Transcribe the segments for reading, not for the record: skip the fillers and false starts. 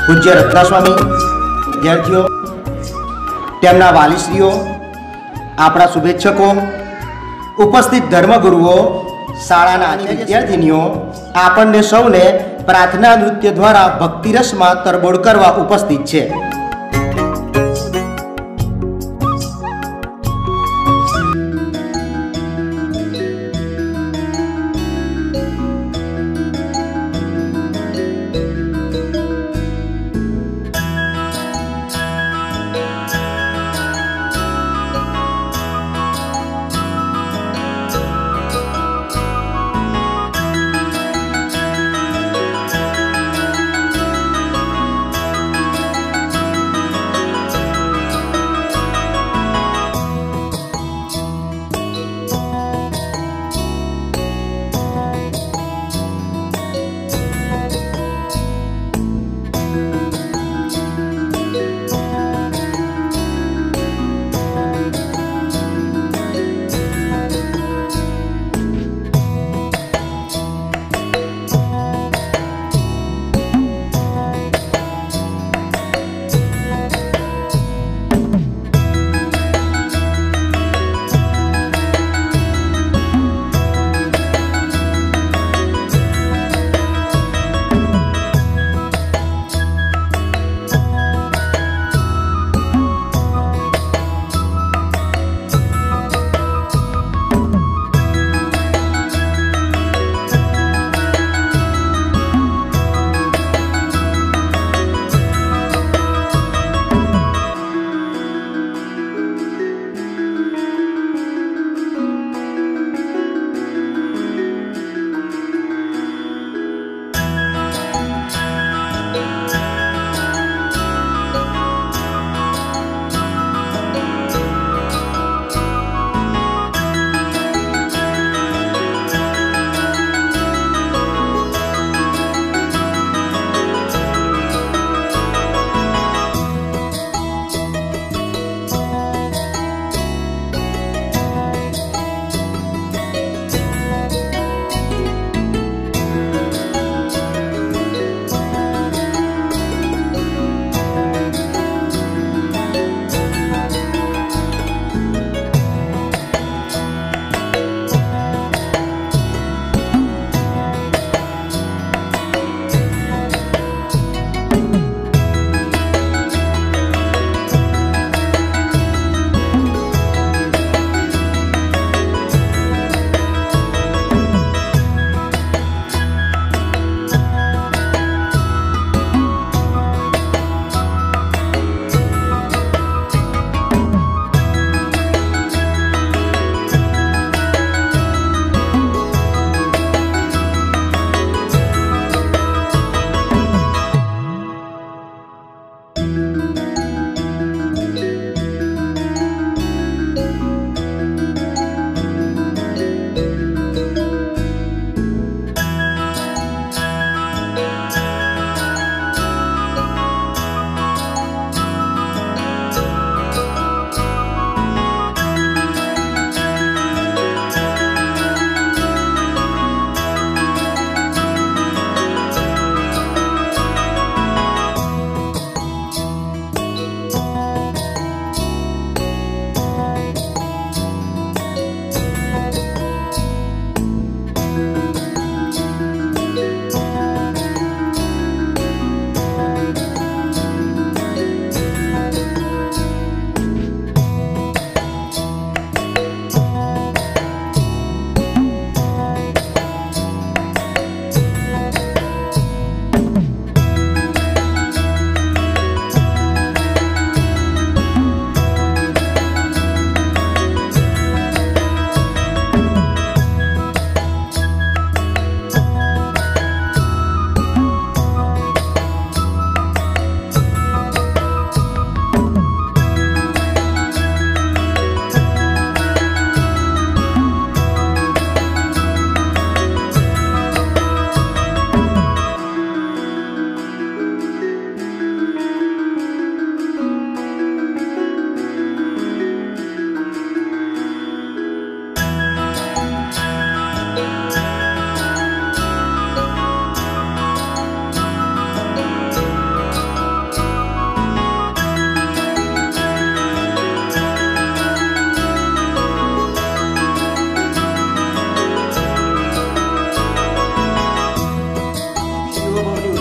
પૂજ્ય રત્નાસ્વામી, વિદ્યાર્થીઓ, તેમના વાલીશ્રીઓ, આપણા શુભેચ્છકો, ઉપસ્થિત ધર્મગુરુઓ, શાળાના વિદ્યાર્થીનીઓ, આપણને સૌને પ્રાર્થના નૃત્ય દ્વારા ભક્તિરસમાં તરબોળ કરવા ઉપસ્થિત છે.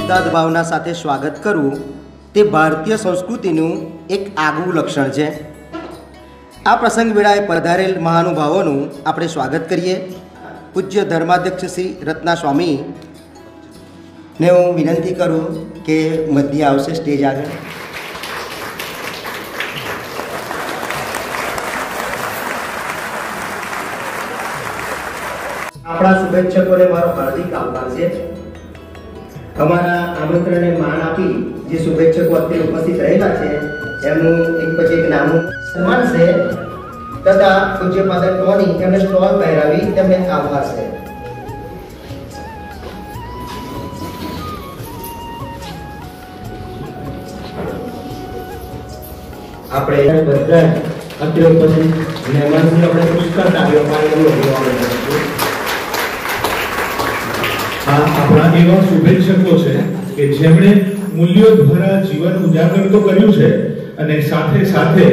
ઉસ્તાદ ભાવના સાથે સ્વાગત કરવું તે ભારતીય સંસ્કૃતિનું એક આગવું લક્ષણ છે. આ પ્રસંગ વેળાએ પધારેલ મહાનુભાવોનું આપણે સ્વાગત કરીએ. પૂજ્ય ધર્માધ્યક્ષ શ્રી રત્ના સ્વામીને હું વિનંતી કરું કે મધ્ય આવશે સ્ટેજ આગળ. આપણા શુભેચ્છકોને મારો હાર્દિક આભાર છે. અમારા આમંત્રણને માન આપી જે શુભેચ્છકો અત્યારે ઉપસ્થિત રહેલા છે એમનું એક પછી એક નામનું સન્માન છે તથા પૂજ્ય ફાધર ટોની એમને સ્ટોલ પહેરાવી તેમને આભાર છે. આપણે બધા અત્યારે ઉપસ્થિત મહેમાનોને આપણે પુરસ્કાર આવ્યો આપણા એવા શુભેચ્છકો છે કે જેમણે મૂલ્યો દ્વારા જીવન ઉજાગર તો કર્યું છે અને સાથે સાથે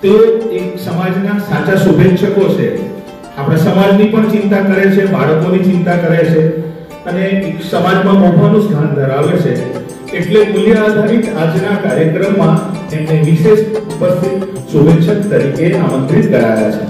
તેઓ એક સમાજના સાચા શુભેચ્છકો છે. આપણા સમાજની પણ ચિંતા કરે છે, બાળકોની ચિંતા કરે છે અને એક સમાજમાં મોભાનું સ્થાન ધરાવે છે. એટલે મૂલ્ય આધારિત આજના કાર્યક્રમમાં એમને વિશેષ ઉપસ્થિત શુભેચ્છક તરીકે આમંત્રિત કરાયા છે.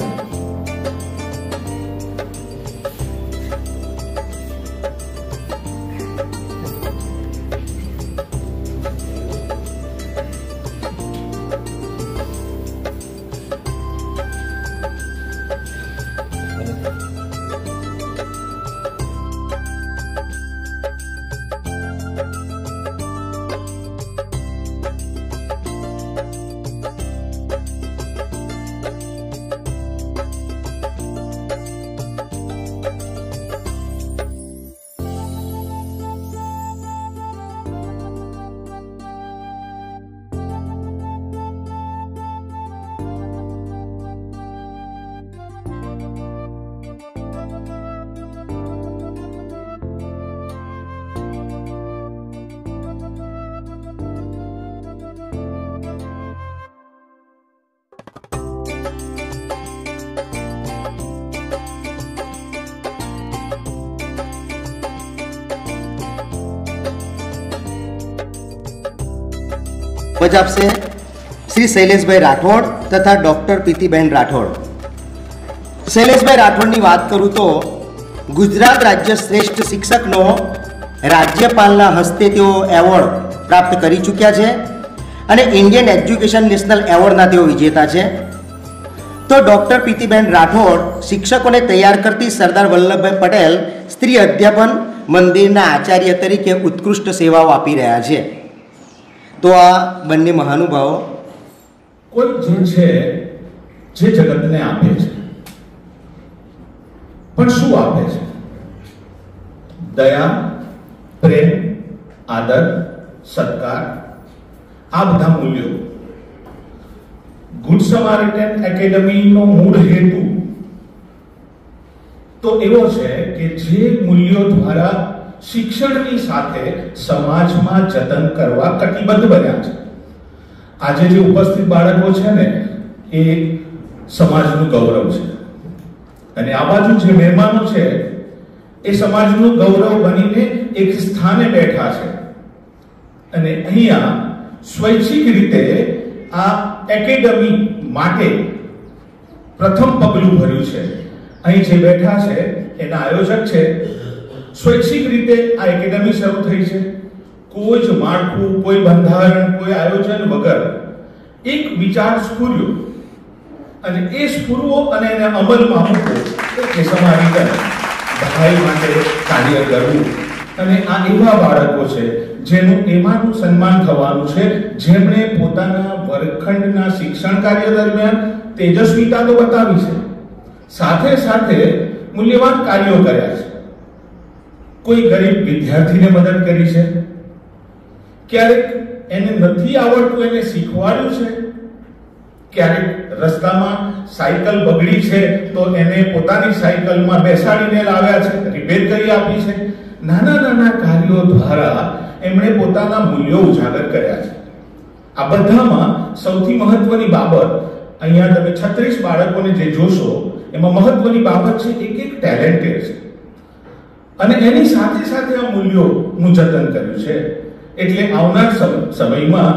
આપશે શ્રી શૈલેષભાઈ રાઠોડ તથા ડૉક્ટર પ્રીતિબેન રાઠોડ. શૈલેષભાઈ રાઠોડની વાત કરું તો ગુજરાત રાજ્ય શ્રેષ્ઠ શિક્ષકનો રાજ્યપાલના હસ્તે તેઓ એવોર્ડ પ્રાપ્ત કરી ચૂક્યા છે અને ઇન્ડિયન એજ્યુકેશન નેશનલ એવોર્ડના તેઓ વિજેતા છે. તો ડૉક્ટર પ્રીતિબેન રાઠોડ શિક્ષકોને તૈયાર કરતી સરદાર વલ્લભભાઈ પટેલ સ્ત્રી અધ્યાપન મંદિરના આચાર્ય તરીકે ઉત્કૃષ્ટ સેવાઓ આપી રહ્યા છે. તો આ બંને મહાનુભાવો કોઈ જે છે જે જગતને આપે છે પણ શું આપે છે? દયા, પ્રેમ, આદર, સત્કાર, આ બધા મૂલ્યો. ગુડ સમારિટન એકેડમીનો મૂળ હેતુ તો એવો છે કે જે મૂલ્યો દ્વારા શિક્ષણની સાથે સમાજમાં જતન કરવા કટિબદ્ધ બન્યા છે. આજે જે ઉપસ્થિત બાળકો છે ને એ સમાજનું ગૌરવ છે અને આ બાજુ જે મહેમાનો છે એ સમાજનું ગૌરવ બનીને એક સ્થાને બેઠા છે અને અહીંયા સ્વૈચ્છિક રીતે આ એકેડમી માટે પ્રથમ પગલું ભર્યું છે. અહીં જે બેઠા છે એના આયોજક છે. સ્વૈચ્છિક રીતે આ એકેડમી શરૂ થઈ છે. કોઈ જ માળખું, કોઈ બંધારણ, કોઈ આયોજન વગર એક વિચાર સ્ફૂર્યો અને એ સ્ફૂરવો અને એને અમલમાં મૂકવો એ સમાજના ભાઈ માટે કાર્ય કરવું. અને આ એવા બાળકો છે જેનું એમાંનું સન્માન થવાનું છે જેમણે પોતાના વર્ગખંડના શિક્ષણ કાર્ય દરમિયાન તેજસ્વીતા તો બતાવી છે, સાથે સાથે મૂલ્યવાન કાર્યો કર્યા છે. કોઈ ગરીબ વિદ્યાર્થીને મદદ કરી છે, ક્યારેક એને નથી આવડતું એને શીખવાડ્યું છે, ક્યારેક રસ્તામાં સાયકલ બગડી છે તો એને પોતાની સાયકલમાં બેસાડીને લાવ્યા છે, રિપેર કરી આપી છે. નાના નાના કાર્યો દ્વારા એમણે પોતાના મૂલ્યો ઉજાગર કર્યા છે. આ બધામાં સૌથી મહત્વની બાબત, અહીંયા તમે 36 બાળકોને જે જોશો એમાં મહત્વની બાબત છે એક ટેલેન્ટેડ છે. અને એની સાથે સાથે આ મૂલ્યોનું જતન કર્યું છે. એટલે આવનાર સમયમાં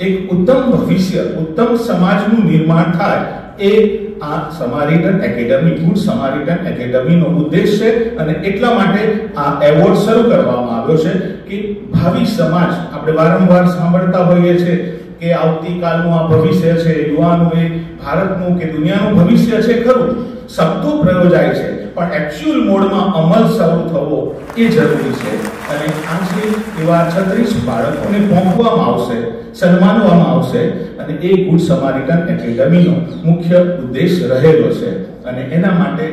એક ઉત્તમ ભવિષ્ય, ઉત્તમ સમાજનું નિર્માણ થાય એ આ સમારીટન એકેડમી, ગુડ સમારીટન એકેડમીનો ઉદ્દેશ છે. અને એટલા માટે આ એવોર્ડ શરૂ કરવામાં આવ્યો છે કે ભાવિ સમાજ, આપણે વારંવાર સાંભળતા હોઈએ છીએ કે આવતીકાલનું આ ભવિષ્ય છે, યુવાનું એ ભારતનું કે દુનિયાનું ભવિષ્ય છે. ખરું, શબ્દો પ્રયોજાય છે, પણ એક્ચ્યુઅલ મોડમાં અમલ શરૂ થવો એ જરૂરી છે. અને આજે એવા 36 બાળકોને પહોંચવામાં આવશે, સન્માનવામાં આવશે, અને એ ગુડ સમારીટન એકેડમીનો મુખ્ય ઉદ્દેશ રહેલો છે. અને એના માટે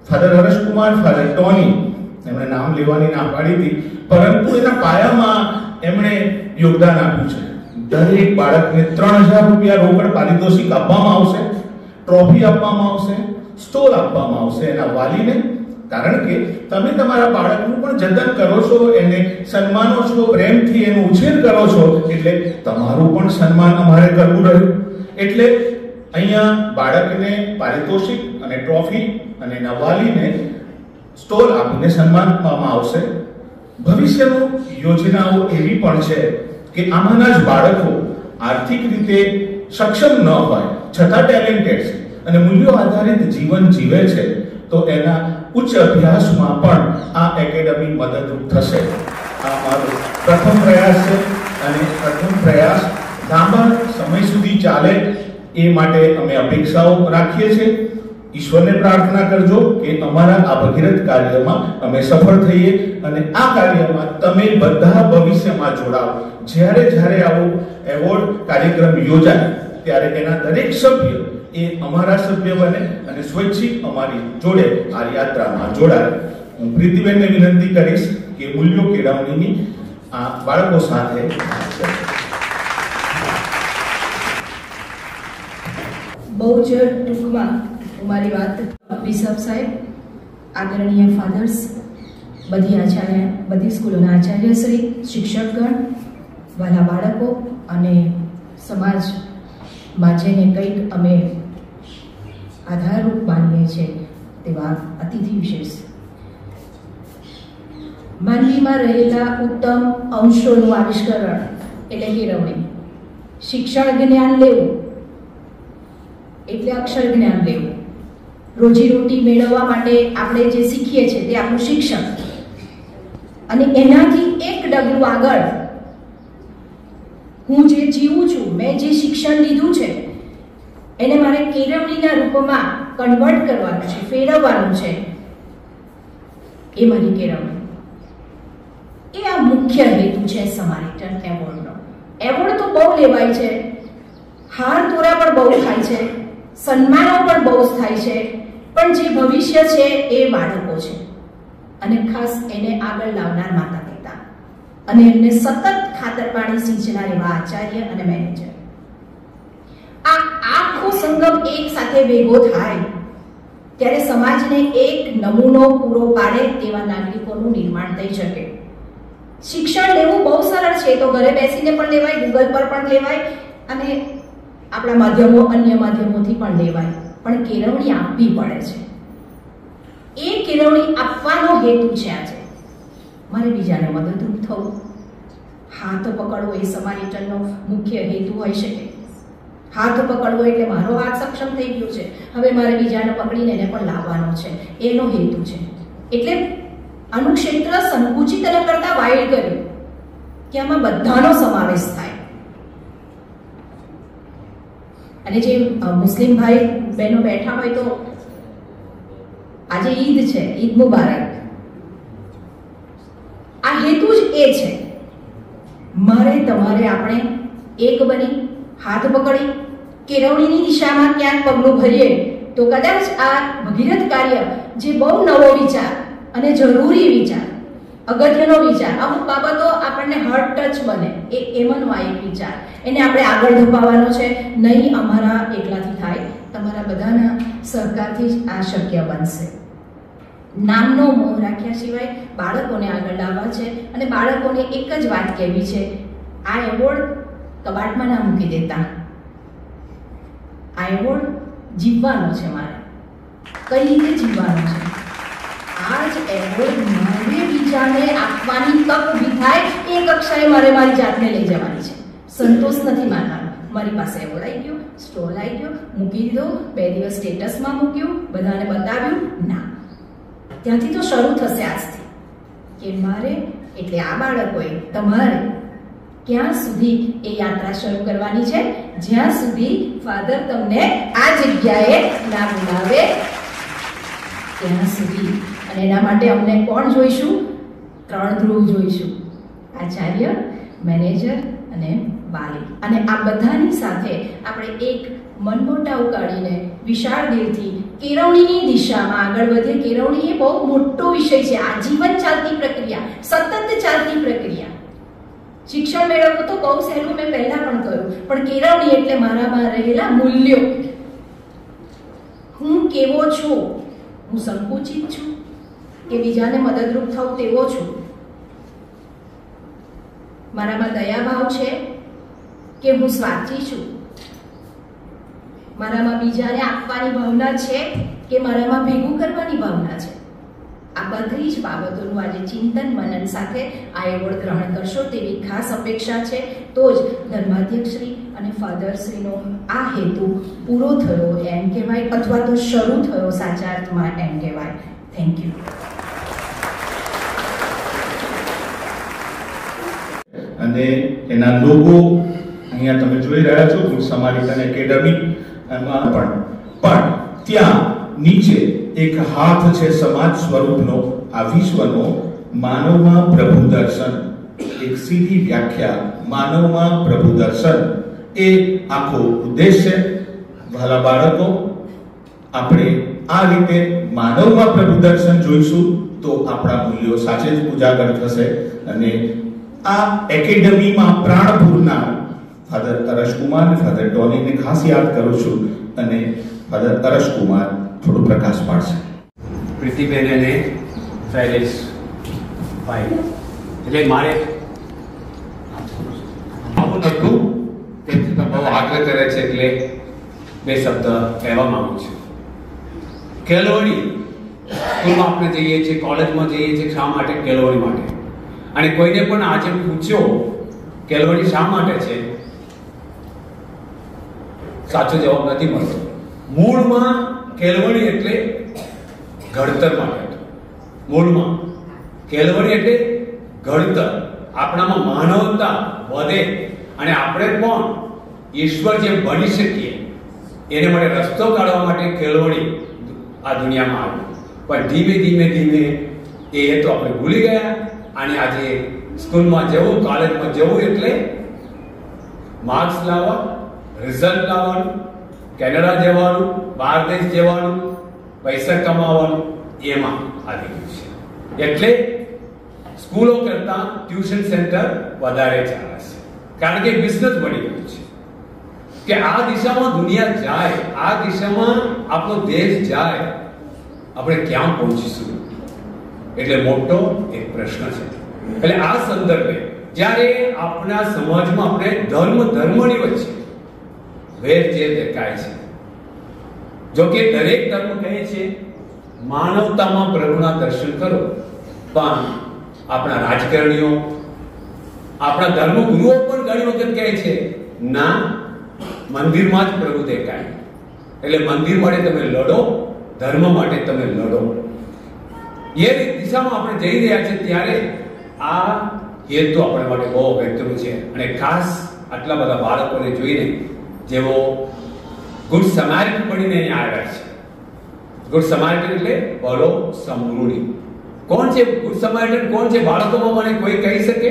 ફાધર હર્ષકુમાર, ફાધર ટોની, એમણે નામ લેવાની ના પાડી હતી, પરંતુ એના પાયામાં એમણે યોગદાન આપ્યું છે. દરેક બાળકને 3000 રૂપિયા રોકડ પારિતોષિક આપવામાં આવશે, ટ્રોફી આપવામાં આવશે, સ્ટોલ આપવામાં આવશે એના વાલીને. કારણ કે તમે તમારા બાળકનું પણ જતન કરો છો, એને સન્માનો છો, પ્રેમથી એનો ઉછેર કરો છો, એટલે તમારું પણ સન્માન અમારે કરવું રહ્યું. એટલે અહીંયા બાળકને પારિતોષિક અને ટ્રોફી અને એના વાલીને સ્ટોલ આપીને સન્માન આપવામાં આવશે. ભવિષ્યની યોજનાઓ એવી પણ છે કે આમાંના જ બાળકો આર્થિક રીતે સક્ષમ ન હોય છતાં ટેલેન્ટેડ છે અને મૂલ્યો આધારિત જીવન જીવે છે, તો એના ઉચ્ચ અભ્યાસમાં પણ આ એકેડમી મદદરૂપ થશે. આ મારો પ્રથમ પ્રયાસ છે અને પ્રથમ પ્રયાસ લાંબા સમય સુધી ચાલે એ માટે અમે અપેક્ષાઓ રાખીએ છીએ. ઈશ્વરને પ્રાર્થના કરજો કે અમારા આ ભગીરથ કાર્યમાં અમે સફળ થઈએ અને આ કાર્યમાં તમે બધા ભવિષ્યમાં જોડાઓ. જ્યારે જ્યારે આવો એવોર્ડ કાર્યક્રમ યોજાય ત્યારે એના દરેક સભ્ય એ અમારા સભ્ય બને અને સ્વૈચ્છિક અમારી જોડે આ યાત્રામાં જોડાય. હું પ્રીતિબેનને વિનંતી કરીશ કે મૂલ્યો કેળવણીની આ બાળકો સાથે બહુ જ ટૂંકમાં મારી વાત. બિશપ સાહેબ, આદરણીય ફાધર્સ, બધી આચાર્ય, બધી સ્કૂલોના આચાર્યશ્રી, શિક્ષકગણ, વાલા બાળકો અને સમાજમાં જેને કંઈક અમે આધારરૂપ માનીએ છીએ તેવા અતિથિ વિશેષ, માનવીમાં રહેલા ઉત્તમ અંશોનું આવિષ્કરણ એટલે કેળવણી. શિક્ષણ જ્ઞાન લેવું એટલે અક્ષર જ્ઞાન લેવું. રોજીરોટી મેળવવા માટે આપણે જે શીખીએ છીએ તે આપણું શિક્ષણ, અને એનાથી એક ડગલું આગળ હું જે જીવું છું, મેં જે શિક્ષણ લીધું છે એને મારે કેળવણીના રૂપમાં કન્વર્ટ કરવાનું છે, ફેરવવાનું છે. એ મારી કેળવણી, એ આ મુખ્ય હેતુ છે સમારીટન એવોર્ડનો. એવોર્ડ તો બહુ લેવાય છે, હાર તોરા પણ બહુ થાય છે, સન્માનો પણ બહુ થાય છે, પણ જે ભવિષ્ય છે એ બાળકો છે અને ખાસ એને આગળ લાવનાર માતા પિતા અને એમને સતત ખાતર પાણી સિંચનાર એવા આચાર્ય અને મેનેજર. આ આખો સંગમ એક સાથે ભેગો થાય ત્યારે સમાજને એક નમૂનો પૂરો પાડે તેવા નાગરિકોનું નિર્માણ થઈ શકે. શિક્ષણ લેવું બહુ સરળ છે, તો ઘરે બેસીને પણ લેવાય, ગૂગલ પર પણ લેવાય અને આપણા માધ્યમો, અન્ય માધ્યમોથી પણ લેવાય, પણ કેળવણી આપવી પડે છે. એ કેળવણી આપવાનો હેતુ છે આજે મારે બીજાને મદદરૂપ થવું. હાથ પકડવો એ સમારીટનનો મુખ્ય હેતુ હોઈ શકે. હાથ પકડવો એટલે મારો હાથ સક્ષમ થઈ ગયો છે, હવે મારે બીજાને પકડીને એને પણ લાવવાનો છે, એનો હેતુ છે. એટલે આનું ક્ષેત્ર સંકુચિત અને કરતા વાઇડ કર્યું કે આમાં બધાનો સમાવેશ થાય. અને જે મુસ્લિમ ભાઈ બહેનો બેઠા હોય તો આજે ઈદ છે, ઈદ મુબારક. આ હેતુ જ એ છે. મારે તમારે આપણે એક બની હાથ પકડી કેળવણીની દિશામાં ક્યાંક પગલું ભરીએ તો કદાચ આ ભગીરથ કાર્ય જે બહુ નવો વિચાર અને જરૂરી વિચાર, અગત્યનો વિચાર, અમુક બાબતો આપણને હર્ટ ટચ બને, એ એમનો આ એક વિચાર, એને આપણે આગળ ધપાવવાનો છે. નહીં અમારા એકલાથી થાય, તમારા બધાના સહકારથી જ આ શક્ય બનશે. નામનો મોહ રાખ્યા સિવાય બાળકોને આગળ લાવવા છે અને બાળકોને એક જ વાત કહેવી છે, આ એવોર્ડ કબાટમાં ના મૂકી દેતા. આ એવોર્ડ જીવવાનો છે, મારે કઈ રીતે જીવવાનો છે. આ જ એવોર્ડ મારે બીજાને આપવાની તક ઊભી થાય એ કક્ષાએ મારે મારી જાતને લઈ જવાની છે. સંતોષ નથી માનવાનો. મારી પાસે એવોર્ડ આવી ગયો, સ્ટોલ આવી ગયો, મૂકી દીધો, 2 દિવસ સ્ટેટસમાં મૂક્યું, બધાને બતાવ્યું, ના. ત્યાંથી તો શરૂ થશે આજથી કે મારે એટલે આ બાળકોએ તમારે ક્યાં સુધી એ યાત્રા શરૂ કરવાની છે, જ્યાં સુધી ફાધર તમને આ જગ્યાએ ના બોલાવે ત્યાં સુધી. અને એના માટે અમને કોણ જોઈશું? 3 ધ્રુવ જોઈશું: આચાર્ય, મેનેજર અને વાલી. અને આ બધાની સાથે આપણે એક મનમોટાવ કાઢીને વિશાળ દિલથી કેળવણીની દિશામાં આગળ વધે. કેળવણી એ બહુ મોટો વિષય છે, આજીવન ચાલતી પ્રક્રિયા, સતત ચાલતી પ્રક્રિયા. શિક્ષણ મેળવવું તો બહુ સહેલું, મેં પહેલા પણ કહ્યું, પણ કેળવણી એટલે મારામાં રહેલા મૂલ્યો. હું કેવો છું? હું સંકુચિત છું કે બીજાને મદદરૂપ થવું તેવો છું? મારામાં દયાભાવ છે કે હું સ્વાર્થી છું? મારામાં બીજાને આપવાની ભાવના છે કે મારામાં ભેગું કરવાની ભાવના છે? આ બધી જ બાબતોનું આજે ચિંતન મનન સાથે આ એવોર્ડ ગ્રહણ કરશો તેવી ખાસ અપેક્ષા છે. તો જ ધર્માધ્યક્ષશ્રી અને ફાધરશ્રીનો આ હેતુ પૂરો થયો એમ કહેવાય, અથવા તો શરૂ થયો સાચા અર્થમાં એમ કહેવાય. Thank you. અને એના લોગો અહીંયા તમે જોઈ રહ્યા છો, ગુડ સમારિટન એકેડમી. એમાં પણ ત્યાં નીચે એક હાથ છે સમાજ સ્વરૂપનો, આ વિશ્વનો, માનવમાં પ્રભુ દર્શન. એક સીધી વ્યાખ્યા, માનવમાં પ્રભુ દર્શન એ આખો ઉદ્દેશ્ય. વહાલા બાળકો, આપણે આ રીતે માનવમાં પ્રભુ દર્શન જોઈશું તો આપણા મૂલ્યો સાચે જ ઉજાગર થશે. અને આ એકેડમીમાં પ્રાણ પૂરનાર ફાધર અરશકુમાર અને ફાધર ડોનીને ખાસ યાદ કરું છું, અને ફાધર અરશકુમાર થોડો પ્રકાશ પાડશે. પ્રીતિબેન અને શૈલેષ ભાઈ, એટલે મારે આવું નતું, તેથી બહુ આગ્રહ કરે છે એટલે 2 શબ્દ કહેવા માંગુ છું. કેળવણી, સ્કૂલમાં આપણે જઈએ છીએ, કોલેજમાં જઈએ છીએ, શા માટે? કેળવણી માટે. અને કોઈને પણ આજે પૂછ્યો કેળવણી શા માટે છે, સાચો જવાબ નથી મળતો. મૂળમાં કેળવણી એટલે ઘડતર માટે. મૂળમાં કેળવણી એટલે ઘડતર, આપણામાં માનવતા વધે અને આપણે પણ ઈશ્વર જે બની શકીએ એને માટે રસ્તો કાઢવા માટે કેળવણી આ દુનિયામાં આવી. પણ ધીમે ધીમે ધીમે એ તો આપણે ભૂલી ગયા. અને આજે સ્કૂલમાં જવું, કોલેજમાં જવું એટલે માર્ક્સ લાવવા, રિઝલ્ટ લાવવાનું, કેનેડા જવાનું, બહાર દેશ જવાનું, પૈસા કમાવાનું, એમાં આવી ગયું છે. એટલે સ્કૂલો કરતા ટ્યુશન સેન્ટર વધારે ચાલે છે, કારણ કે બિઝનેસ બની ગયું છે કે આ દિશામાં દુનિયા જાય, આ દિશામાં આપણો દેશ જાય, આપણે ક્યાં પહોંચીશું? એટલે મોટો એક પ્રશ્ન છે. એટલે આ સંદર્ભે જ્યારે આપણા સમાજમાં આપણે ધર્મની વચ્ચે વેરઝેર દેખાય છે, જો કે દરેક ધર્મ કહે છે માનવતામાં પ્રભુના દર્શન કરો, પણ આપણા રાજકારણીઓ, આપણા ધર્મગુરુઓ પણ ઘણી વખત કહે છે ના, મંદિરમાં જ પ્રભુ દેખાય. એટલે મંદિર માટે તમે લડો, ધર્મ માટે તમે લડો. એ દિશામાં આપણે જઈ રહ્યા છીએ. ત્યારે આ હેતુ આપણા માટે બહુ અગત્યનું છે. અને ખાસ આટલા બધા બાળકોને જોઈને જેઓ ગુડ સમારિટન બનીને અહીંયા આવ્યા છે. ગુડ સમારિટન એટલે ભલો સમૃદ્ધિ. કોણ છે ગુડ સમારિટન? કોણ છે? બાળકોમાં મને કોઈ કહી શકે?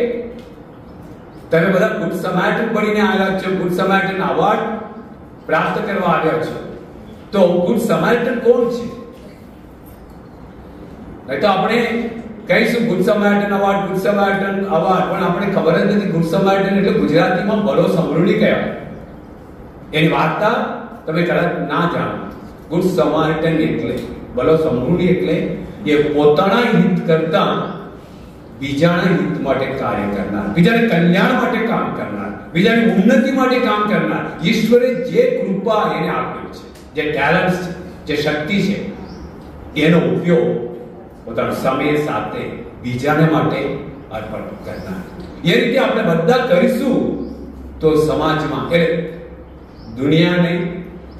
તમે બધા ગુડ સમારિટન બનીને આવ્યા છો, ગુડ સમારિટન એવોર્ડ પ્રાપ્ત કરવા આવ્યા છો. તો ગુડ સમારિટન કોણ છે? નહીં તો આપણે કહીશું ગુડ સમારિટન એવોર્ડ, ગુડ સમારિટન એવોર્ડ, પણ આપણે ખબર જ નથી ગુડ સમારિટન એટલે ગુજરાતીમાં ભલો સમૃદ્ધિ કહેવાય. એની વાર્તા તમે કદાચ ના જાણો. ગુડ સમારિટન એટલે ભલો સમૃદ્ધિ એટલે એ પોતાના હિત કરતા બીજાના હિત માટે કાર્ય કરનાર, બીજાને કલ્યાણ માટે કામ કરનાર, બીજાની ઉન્નતિ માટે કામ કરનાર. ઈશ્વરે જે કૃપા એને આપી છે, જે ટેલેન્ટ છે, જે શક્તિ છે, એનો ઉપયોગ પોતાના સમય સાથે બીજાને માટે અર્પણ કરનાર. એ રીતે આપણે બધા કરીશું તો સમાજમાં એટલે દુનિયા નહીં,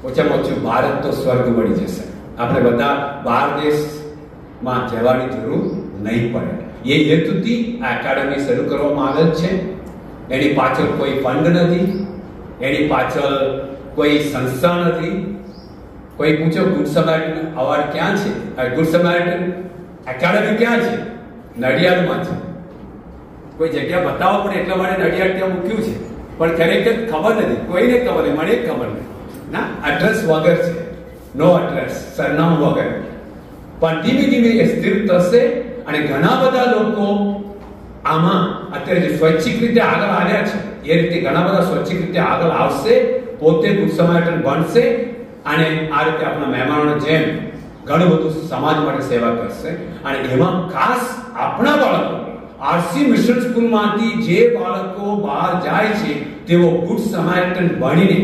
ઓછામાં ઓછું ભારત તો સ્વર્ગ બની જશે. આપણે બધા બહાર દેશમાં જવાની જરૂર નહીં પડે. એ હેતુથી આ એકેડમી શરૂ કરવામાં આવેલ છે. એની પાછળ કોઈ ફંડ નથી, એની પાછળ કોઈ સંસ્થા નથી. કોઈ પૂછો ગુડ સમારિટન અવોર્ડ ક્યાં છે? ગુડ સમારિટન એકેડમી ક્યાં છે? નડિયાદમાં છે. કોઈ જગ્યા બતાવો પણ એટલા માટે નડિયાદ ત્યાં મૂક્યું છે, પણ ખરેખર ખબર નથી, કોઈને ખબર નહીં, મને ખબર નહીં ના. એડ્રેસ વગર છે, નો એડ્રેસ, સરનામું વગર. પણ ધીમે ધીમે એ સ્થિર થશે અને ઘણા બધા લોકો આમાં અત્યારે જે સ્વૈચ્છિક રીતે આગળ આવ્યા છે એ રીતે ઘણા બધા સ્વૈચ્છિક રીતે આગળ આવશે, પોતે ગુડ સમારિટન બનશે અને આ રીતે આપણા મહેમાનોને જેમ ઘણું બધું સમાજ માટે સેવા કરશે. અને એમાં ખાસ આપણા બાળકો આરસી મિશન સ્કૂલમાંથી જે બાળકો બહાર જાય છે તેઓ ગુડ સમારિટન બનીને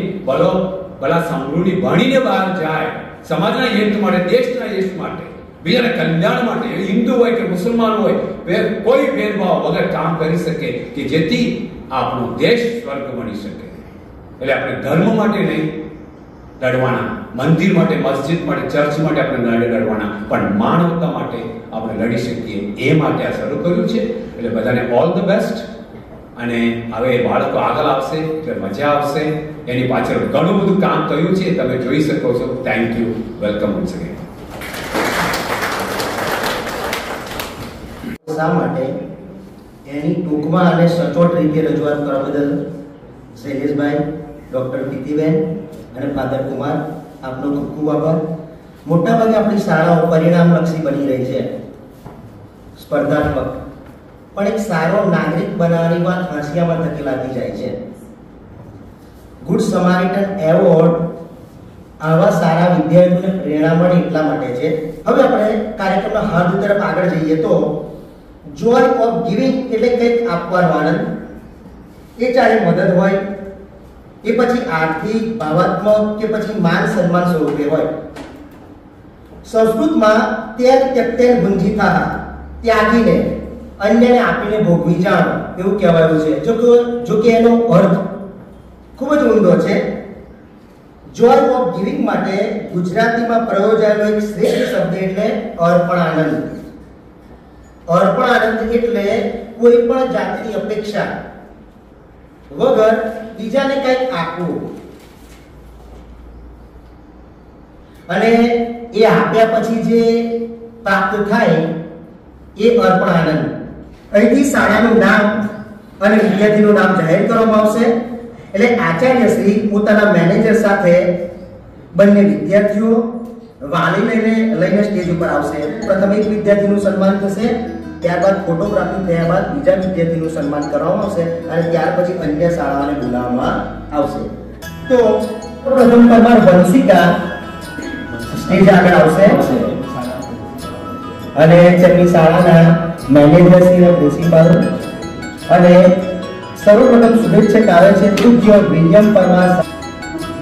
ભલા સમૃદ્ધિ બનીને બહાર જાય, સમાજના હિત માટે, દેશના હિત માટે, બીજાના કલ્યાણ માટે, હિન્દુ હોય કે મુસલમાન હોય, કોઈ ભેદભાવ વગર કામ કરી શકે કે જેથી આપણો દેશ સ્વર્ગ બની શકે. એટલે આપણે ધર્મ માટે નહીં લડવાના, મંદિર માટે, મસ્જિદ માટે, ચર્ચ માટે આપણે લડવાના, પણ માનવતા માટે આપણે લડી શકીએ એ માટે આ શરૂ કર્યું છે. એટલે બધાને ઓલ ધ બેસ્ટ. અને હવે બાળકો આગળ આવશે એટલે મજા આવશે. એની પાછળ ઘણું બધું કામ કર્યું છે, તમે જોઈ શકો છો. Thank you, welcome once again. શા માટે એની ટૂંકમાં અને સચોટ રીતે રજૂઆત કરવા બદલ શૈલેષભાઈ, ડૉક્ટર પ્રીતિબેન અને ફાધર કુમાર, આપનો ખૂબ ખૂબ આભાર. મોટાભાગે આપણી શાળાઓ પરિણામલક્ષી બની રહી છે, સ્પર્ધાત્મક, પણ એક સારો નાગરિક બનાવવાની વાત હાંસિયામાં ધકેલાતી જાય છે. ગુડ સમારિટન એવોર્ડ આવા સારા વિદ્યાર્થીઓને પ્રેરણા મળે એટલા માટે છે. હવે આપણે કાર્યક્રમના હાથ તરફ આગળ જઈએ તો જોય ઓફ ગિવિંગ એટલે કંઈક આપવાનો આનંદ. એ ચાહે મદદ હોય, એ પછી આર્થિક, ભાવાત્મક કે પછી માન સન્માન સ્વરૂપે હોય. સંસ્કૃતમાં ત્યાગ ત્યક્તેન ભુંજીતા, ત્યાગીને અન્યને આપીને ભોગવી જાણ એવું કહેવાયું છે. જો કે એનો અર્થ ખૂબ જ ઊંડો છે. જોય ઓફ ગિવિંગ માટે ગુજરાતીમાં પ્રયોજાયેલો એક શ્રેષ્ઠ શબ્દ એટલે અર્પણ આનંદ. અર્પણ આનંદ એટલે કોઈ પણ જાતની અપેક્ષા વગર બીજાને કંઈક આપવું, અને એ આપ્યા પછી જે પ્રાપ્ત થાય એ અર્પણ આનંદ. અહીંથી શાળાનું નામ અને વિદ્યાર્થીનું નામ જાહેર કરવામાં આવશે. એટલે આચાર્ય શ્રી પોતાના મેનેજર સાથે બંને વિદ્યાર્થીઓ, વાલી લઈને સ્ટેજ ઉપર આવશે. પ્રથમ એક વિદ્યાર્થીનું સન્માન થશે, ત્યારબાદ ફોટોગ્રાફી થયા બાદ બીજા વિદ્યાર્થીનું સન્માન કરવામાં આવશે અને ત્યાર પછી અન્ય શાળાઓને બોલાવવામાં આવશે. તો પ્રથમ તમાર વંશિકા સ્ટેજ આગળ આવશે અને તેમની શાળાના મેનેજર શ્રી અને પ્રિન્સિપાલ, અને સર્વપ્રથમ શુભેચ્છક આવે છે પૂજ્ય વિલિયમ પરમાર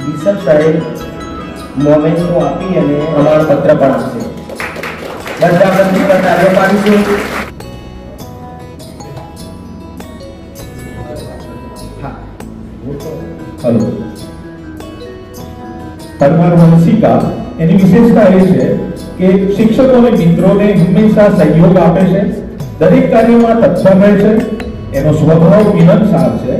બિશપ સાહેબ. મોમેન્ટો આપી અને પ્રમાણપત્ર પણ આપશે. બધા બંને કાર્ય પાડીશું. હલો. પરમાર વંશિકા એની વિશેષતા એ છે કે શિક્ષકો અને મિત્રોને હંમેશા સહયોગ આપે છે, દરેક કાર્યમાં તત્પર રહે છે, એનો સ્વભાવ મિલનસાર છે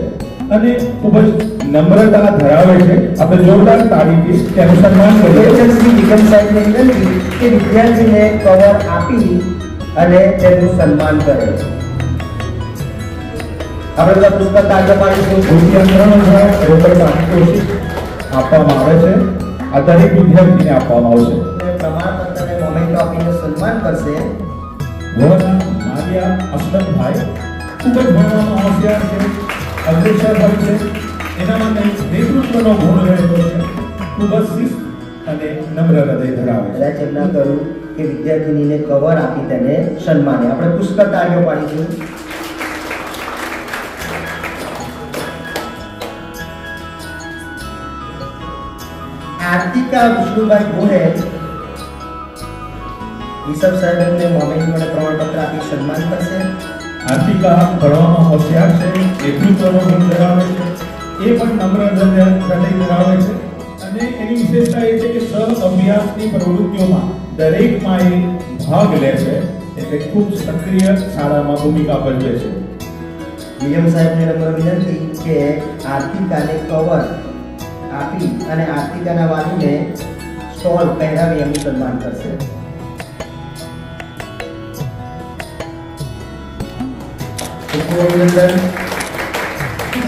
અને ખૂબ જ નમ્રતા ધરાવે છે. આપણે જોરદાર તાળીથી તેનું સન્માન કરીએ. શ્રી નિગમ સાહેબને વિનંતી કે વિદ્યાર્થીને કવર આપી અને તેનું સન્માન કરે. આપણે બધા પુસ્તક કાર્ય પાડીશું. રોકડ પારિતોષિક આપવામાં આવે છે. આ દરેક વિદ્યાર્થીને આપવામાં આવશે. પ્રમાણપત્ર અને મોમેન્ટો આપીને સન્માન કરશે. મારિયા અસલમભાઈ ખૂબ જ ભણવામાં હોશિયાર છે, અગ્રેસર હોય છે, એનામાં કંઈક નેતૃત્વનો ગુણ રહેતો છે, ખૂબ જ શિસ્ત અને નમ્ર હૃદય ધરાવે છે. ચર્ચા કરું કે વિદ્યાર્થીનીને કવર આપી તેને સન્માને. આપણે પુસ્તક કાર્યો પાડીશું. આર્તિકા વિષ્ણુભાઈ ગોહેલ બિશપ સાહેબ એમને મોમેન્ટ અને પ્રમાણપત્ર આપી સન્માન કરશે. આર્તિકા ભણવામાં હોશિયાર છે, નેતૃત્વનો ગુણ ધરાવે છે, એ પણ નમ્ર હૃદય ધરાવે છે અને એની વિશેષતા એ છે કે સહ અભ્યાસની પ્રવૃત્તિઓમાં દરેકમાં એ ભાગ લે છે, એટલે ખૂબ સક્રિય શાળામાં ભૂમિકા ભજવે છે. વિલિયમ સાહેબને નમ્ર વિનંતી કે આર્તિકાને કવર આપી અને આર્તિકાના વાલીને સ્ટોલ પહેરાવી એમનું સન્માન કરશે. અભિનંદન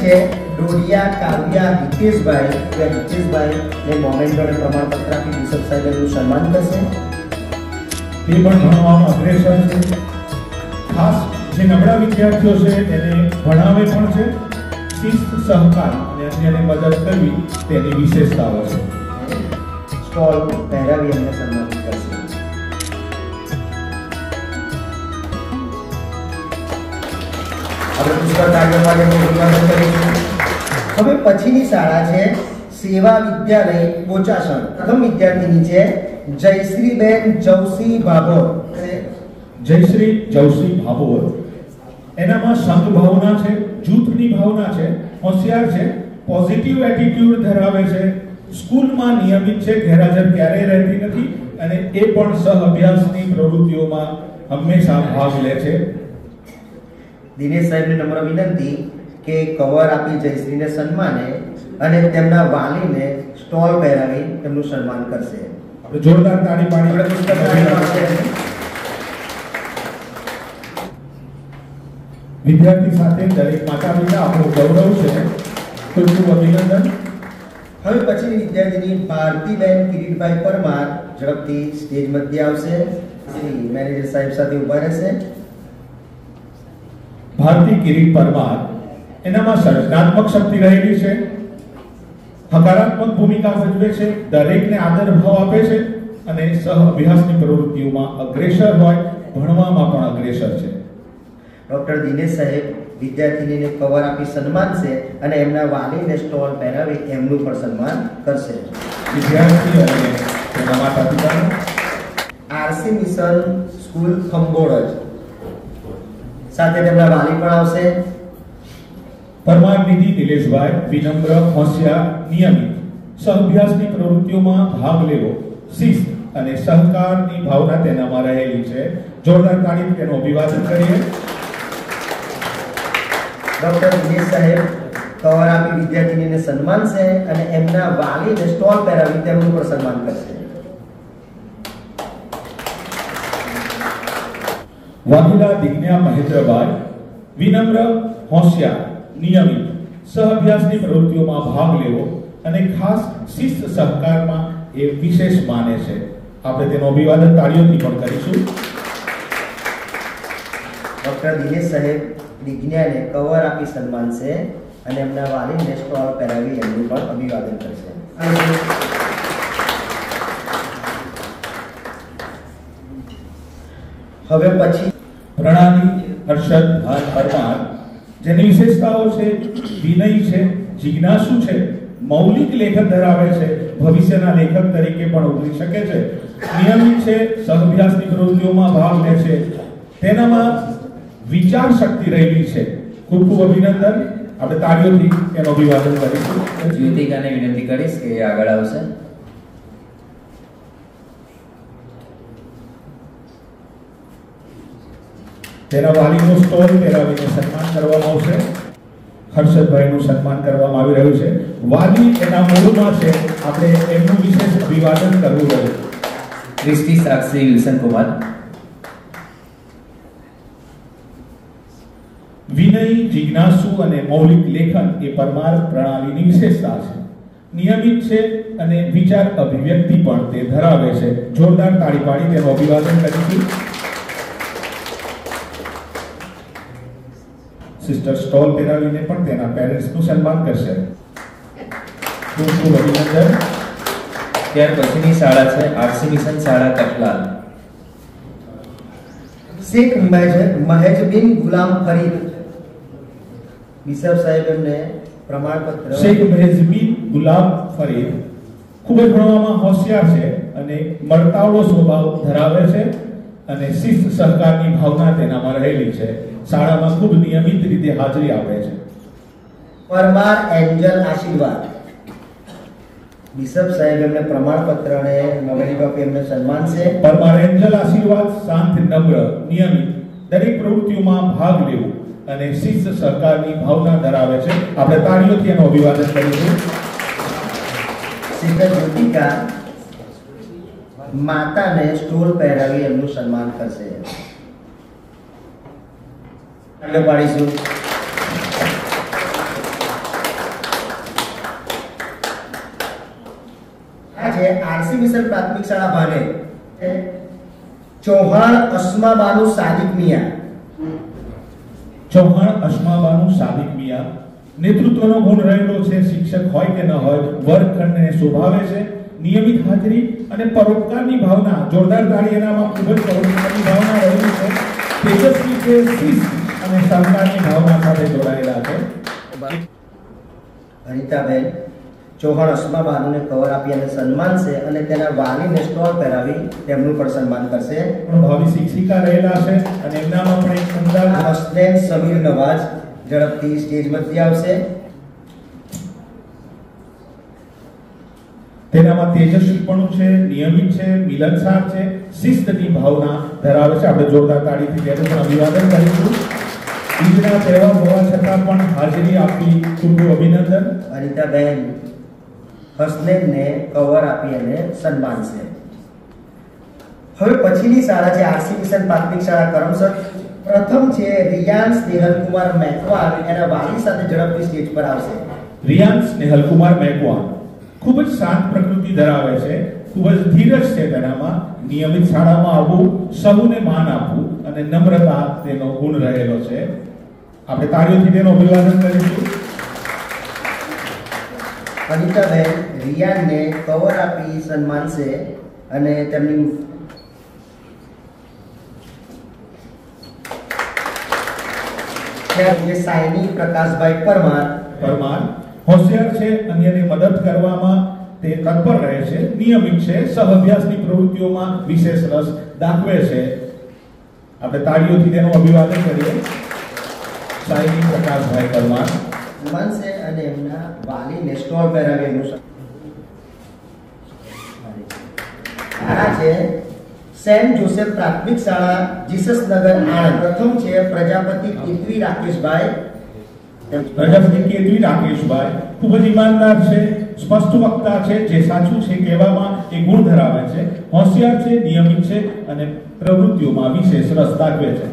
છે ડોડિયા કાવ્યા હિતેશભાઈ ને મોમેન્ટ અને પ્રમાણપત્ર આપી બિશપ સાહેબ એમનું સન્માન કરશે. તે પણ ભણવામાં અગ્રેસર છે. ખાસ જે નબળા વિદ્યાર્થીઓ છે એને ભણાવે પણ છે. શિસ્ત, સહકાર અને અન્યને મદદ કરવી તેની વિશેષતાઓ છે. સ્ટોલ પહેરાવી એમને સન્માનિત કરશે. આપણે પુસ્તક આગળ માટેનું અભિવાદન કરીશું. હવે પછીની શાળા છે સેવા વિદ્યાલય બોચાસણ. પ્રથમ વિદ્યાર્થીની છે જયશ્રીબેન જવસી ભાભોર. જયશ્રી જવસી ભાભોર એનામાં સંઘ ભાવના છે, જૂથની ભાવના છે, હોશિયાર છે, પોઝિટિવ એટીટ્યુડ ધરાવે છે, સ્કૂલમાં નિયમિત છે, ગેરહાજર ક્યારેય રહેતી નથી અને એ પણ સહ અભ્યાસની પ્રવૃત્તિઓમાં હંમેશા ભાગ લે છે. દિનેશ સાહેબને નમ્ર વિનંતી કે કવર આપી જયશ્રીને સન્માને અને તેમના વાલીને સ્ટોલ પહેરાવી તેમનું સન્માન કરશે. આપણે જોરદાર તાળી પાડી પુસ્તક વિદ્યાર્થી સાથે દરેક માતા પિતા આપણું ગૌરવ છે. ખૂબ ખૂબ અભિનંદન. હવે પછીની વિદ્યાર્થીની ભારતીબેન કિરીટભાઈ પરમાર ઝડપથી સ્ટેજ મધ્ય આવશે. શ્રી મેનેજર સાહેબ સાથે ઉભા રહેશે. ભારતી કિરીટ પરમાર એનામાં સર્જનાત્મક શક્તિ રહેલી છે, હકારાત્મક ભૂમિકા ભજવે છે, દરેકને આદર ભાવ આપે છે અને સહ અભ્યાસની પ્રવૃત્તિઓમાં અગ્રેસર હોય, ભણવામાં પણ અગ્રેસર છે. ડોક્ટર દિનેશ સાહેબ વિદ્યાર્થીનીને કવર આપી સન્માનશે અને એમના વાલીને સ્ટોલ પહેરાવી એમનું પણ સન્માન કરશે. વિદ્યાર્થી અને તેના માતા પિતાનું આરસી મિશન સ્કૂલ ખંભોળજ સાથે તેમના વાલી પણ આવશે. પરમાર નિધિ નિલેશભાઈ વિનમ્ર, હોશિયાર, નિયમિત, સહઅભ્યાસની પ્રવૃત્તિઓમાં ભાગ લેવો, શિસ્ત અને સહકારની ભાવના તેનામાં રહેલી છે. જોરદાર તાળીથી તેનું અભિવાદન કરીએ. ડોક્ટર દિનેશ સાહેબ કવર આપી વિદ્યાર્થીનીને સન્માનશે અને એમના વાલીને સ્ટોલ પહેરાવી તેમનું પણ સન્માન કરશે. વાઘેલા દિગ્ન્યા મહેન્દ્રભાઈ વિનમ્ર, હોશિયાર, નિયમિત, સહઅભ્યાસની પ્રવૃત્તિઓમાં ભાગ લેવો અને ખાસ શિસ્ત સહકારમાં એ વિશેષ માને છે. આપણે તેનું અભિવાદન તાળીઓથી પણ કરીશું. ડોક્ટર દિનેશ સાહેબ દિગ્ન્યાને કવર આપી સન્માનશે અને એમના વાલીને સ્ટોલ પહેરાવી એમનું પણ અભિવાદન કરશે. હવે પછી પ્રણાલી હર્ષદ પરમાર જેની વિશેષતાઓ છે વિનય છે, જિજ્ઞાસુ છે, મૌલિક લેખન ધરાવે છે, ભવિષ્યના લેખક તરીકે પણ ઉભરી શકે છે, નિયમિત છે, સહઅભ્યાસની પ્રવૃત્તિઓમાં ભાગ લે છે, તેનામાં વિચાર શક્તિ રહેલી છે. ખૂબ ખૂબ અભિનંદન. આપણે તાળીઓથી તેનું અભિવાદન કરીશું. જ્યોતિકાને વિનંતી કરીશ કે આગળ આવશે. તેના વાલીનો સ્ટોલ પહેરાવીને સન્માન કરવામાં આવશે. હર્ષદભાઈનું સન્માન કરવામાં આવી રહ્યું છે. વાલી એના મૂળમાં છે, આપણે એમનું વિશેષ અભિવાદન કરવું રહ્યું. ક્રિસ્ટી સાક્ષી વિલ્સન કુમાર. વિનય, જિજ્ઞાસુ અને મૌલિક લેખન એ પરમાર પ્રણાલીની વિશેષતા છે. નિયમિત છે અને વિચાર અભિવ્યક્તિ પણ તે ધરાવે છે. જોરદાર તાળી પાડી તેનું અભિવાદન કરીશું. સિસ્ટર સ્ટોલ પહેરાવીને પણ તેના પેરેન્ટ્સનું સન્માન કરશે. ખૂબ ખૂબ અભિનંદન. ત્યાર પછીની શાળા છે આરસી મિશન શાળા કઠલાલ. શેખ મહેજબીન ગુલામ ફરીદ બિશપ સાહેબ એમને પ્રમાણપત્ર. શેખ મહેજબીન ગુલામ ફરીદ ખૂબ જ ભણવામાં હોશિયાર છે અને મળતાવડો સ્વભાવ ધરાવે છે. અને શિસ્ત સહકારની ભાવના તેનામાં રહેલી છે. શાળામાં ખૂબ નિયમિત રીતે હાજરી આપે છે. પરમાર એન્જલ આશીર્વાદ. બિશપ સાહેબ એમને પ્રમાણપત્ર અને નોવેલિટી આપી એમને સન્માન છે. પરમાર એન્જલ આશીર્વાદ શાંત, નમ્ર, નિયમિત, દરેક પ્રવૃત્તિઓમાં ભાગ લેવું અને શિસ્ત સહકારની ભાવના ધરાવે છે. આપણે તાળીઓથી એનું અભિવાદન કરીશું. સિસ્ટર જ્યોતિકા માતાને સ્ટોલ પહેરાવી એમનું સન્માન કરશે. આગળ પાડીશું. આ છે આરસી મિશન પ્રાથમિક શાળા ભાને ચૌહાણ અસ્માબાનુ સાદિક મિયા. ચૌહાણ અસ્માબાનુ સાદિક મિયા નેતૃત્વનો ગુણ રહેલો છે. શિક્ષક હોય કે ન હોય, વર્ગખંડને શોભાવે છે. નિયમિત હાજરી અને પરોપકારની ભાવના. જોરદાર તાળી એનામાં. ખૂબ જ પરોપકારની ભાવના રહેલી છે. તેજસ્વી છે, શિસ્ત અને સહકારની ભાવના સાથે જોડાયેલા છે. અનિતાબેન ચૌહાણ અસ્માબાનુને કવર આપી અને સન્માન છે અને તેના વાલીને સ્ટોલ પહેરાવી તેમનું પણ સન્માન કરશે. ભાવિ શિક્ષિકા રહેલા છે અને એમનામાં પણ એક સુંદર હસનૈન સમીર નવાજ ઝડપથી સ્ટેજ મધ્ય આવશે. તેનામાં તેજસ્વીપણું છે, નિયમિત છે, મિલનસાર છે, શિસ્તની ભાવના ધરાવે છે. આપણે જોરદાર તાળીથી તેનું પણ અભિવાદન કરીશું. ઈદના તહેવાર હોવા છતાં પણ હાજરી આપી ખૂબ અભિનંદન. અનિતાબેન હસનૈનને કવર આપી અને સન્માન છે. હવે પછીની શાળા છે આરસી મિશન પ્રાથમિક શાળા કરમસદ. પ્રથમ છે રિયાન સ્નેહલકુમાર મેકવાન. એના વાલી સાથે ઝડપથી સ્ટેજ પર આવશે. રિયાન સ્નેહલકુમાર મેકવાન ખૂબ જ શાંત પ્રકૃતિ ધરાવે છે. ખૂબ જ ધીરજ છે તેનામાં. નિયમિત શાળામાં આવવું, સૌને માન આપવું અને નમ્રતા તેનો ગુણ રહેલો છે. આપણે તાળીઓથી તેનું અભિવાદન કરીશું. અનિતાબેન રિયાનને કવર આપી સન્માન છે અને તેમની સાયની પ્રકાશભાઈ પરમાર. હોશિયાર છે, અન્યને મદદ કરવામાં તે તત્પર રહે છે, નિયમિત છે, સહઅભ્યાસની પ્રવૃત્તિઓમાં વિશેષ રસ દાખવે છે. આપણે તાળીઓથી તેનું અભિવાદન કરીએ. સાયની પ્રકાશભાઈ પરમાર માનશે અને એમના વાલીને સ્ટોલ પહેરાવી એનું આ છે સેન્ટ જોસેફ પ્રાથમિક શાળા જીસસનગર આણંદ. પ્રથમ છે પ્રજાપતિ કેતવી રાકેશભાઈ. ખૂબ જ ઈમાનદાર છે, સ્પષ્ટ વક્તા છે, જે સાચું છે કહેવામાં એ ગુણ ધરાવે છે. હોશિયાર છે, નિયમિત છે અને પ્રવૃત્તિઓમાં વિશેષ રસ દાખવે છે.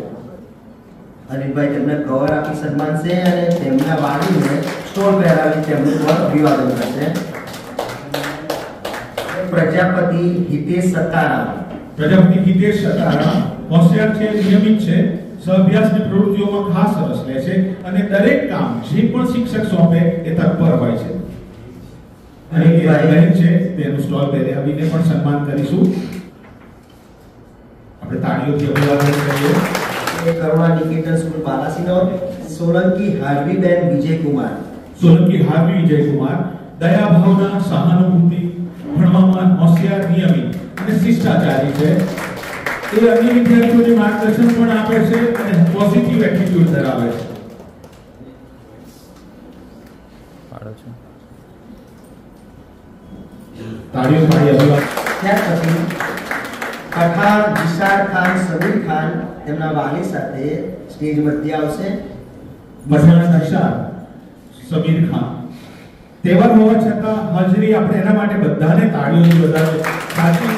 અનિલભાઈ તેમને કવર આપી સન્માન છે અને તેમના વાલીને સ્ટોલ પહેરાવી તેમનું પણ અભિવાદન કરશે. પ્રજાપતિ હિતેશ સતારામ. હોશિયાર છે, નિયમિત છે, સહઅભ્યાસની પ્રવૃત્તિઓમાં ખાસ રસ લે છે અને દરેક કામ જે પણ શિક્ષક સોંપે એ તત્પર હોય છે. અને એ બહેન છે તેનું સ્ટોલ પહેરાવીને પણ સન્માન કરીશું. આપણે તાળીઓથી અભિવાદન કરીએ. કરુણા નિકેતન સ્કૂલ બાલાસીનો સોલંકી હાર્વીબેન વિજયકુમાર. દયા ભાવના, સહાનુભૂતિ, ભણવામાં હોશિયાર, નિયમિત અને શિષ્ટાચારી છે. એ અન્ય વિદ્યાર્થીઓને માર્ગદર્શન પણ આપે છે અને પોઝિટિવ એટીટ્યુડ ધરાવે છે. તાળીઓ પાડી અભિવાદન. ત્યાર પછી પઠાણ વિશાળ ખાન સમીર ખાન તેમના વાલી સાથે સ્ટેજ મધ્ય આવશે. સમીર ખાન તહેવાર હોવા છતાં હાજરી આપણે એના માટે બધાને તાળીઓથી વધારે સાચી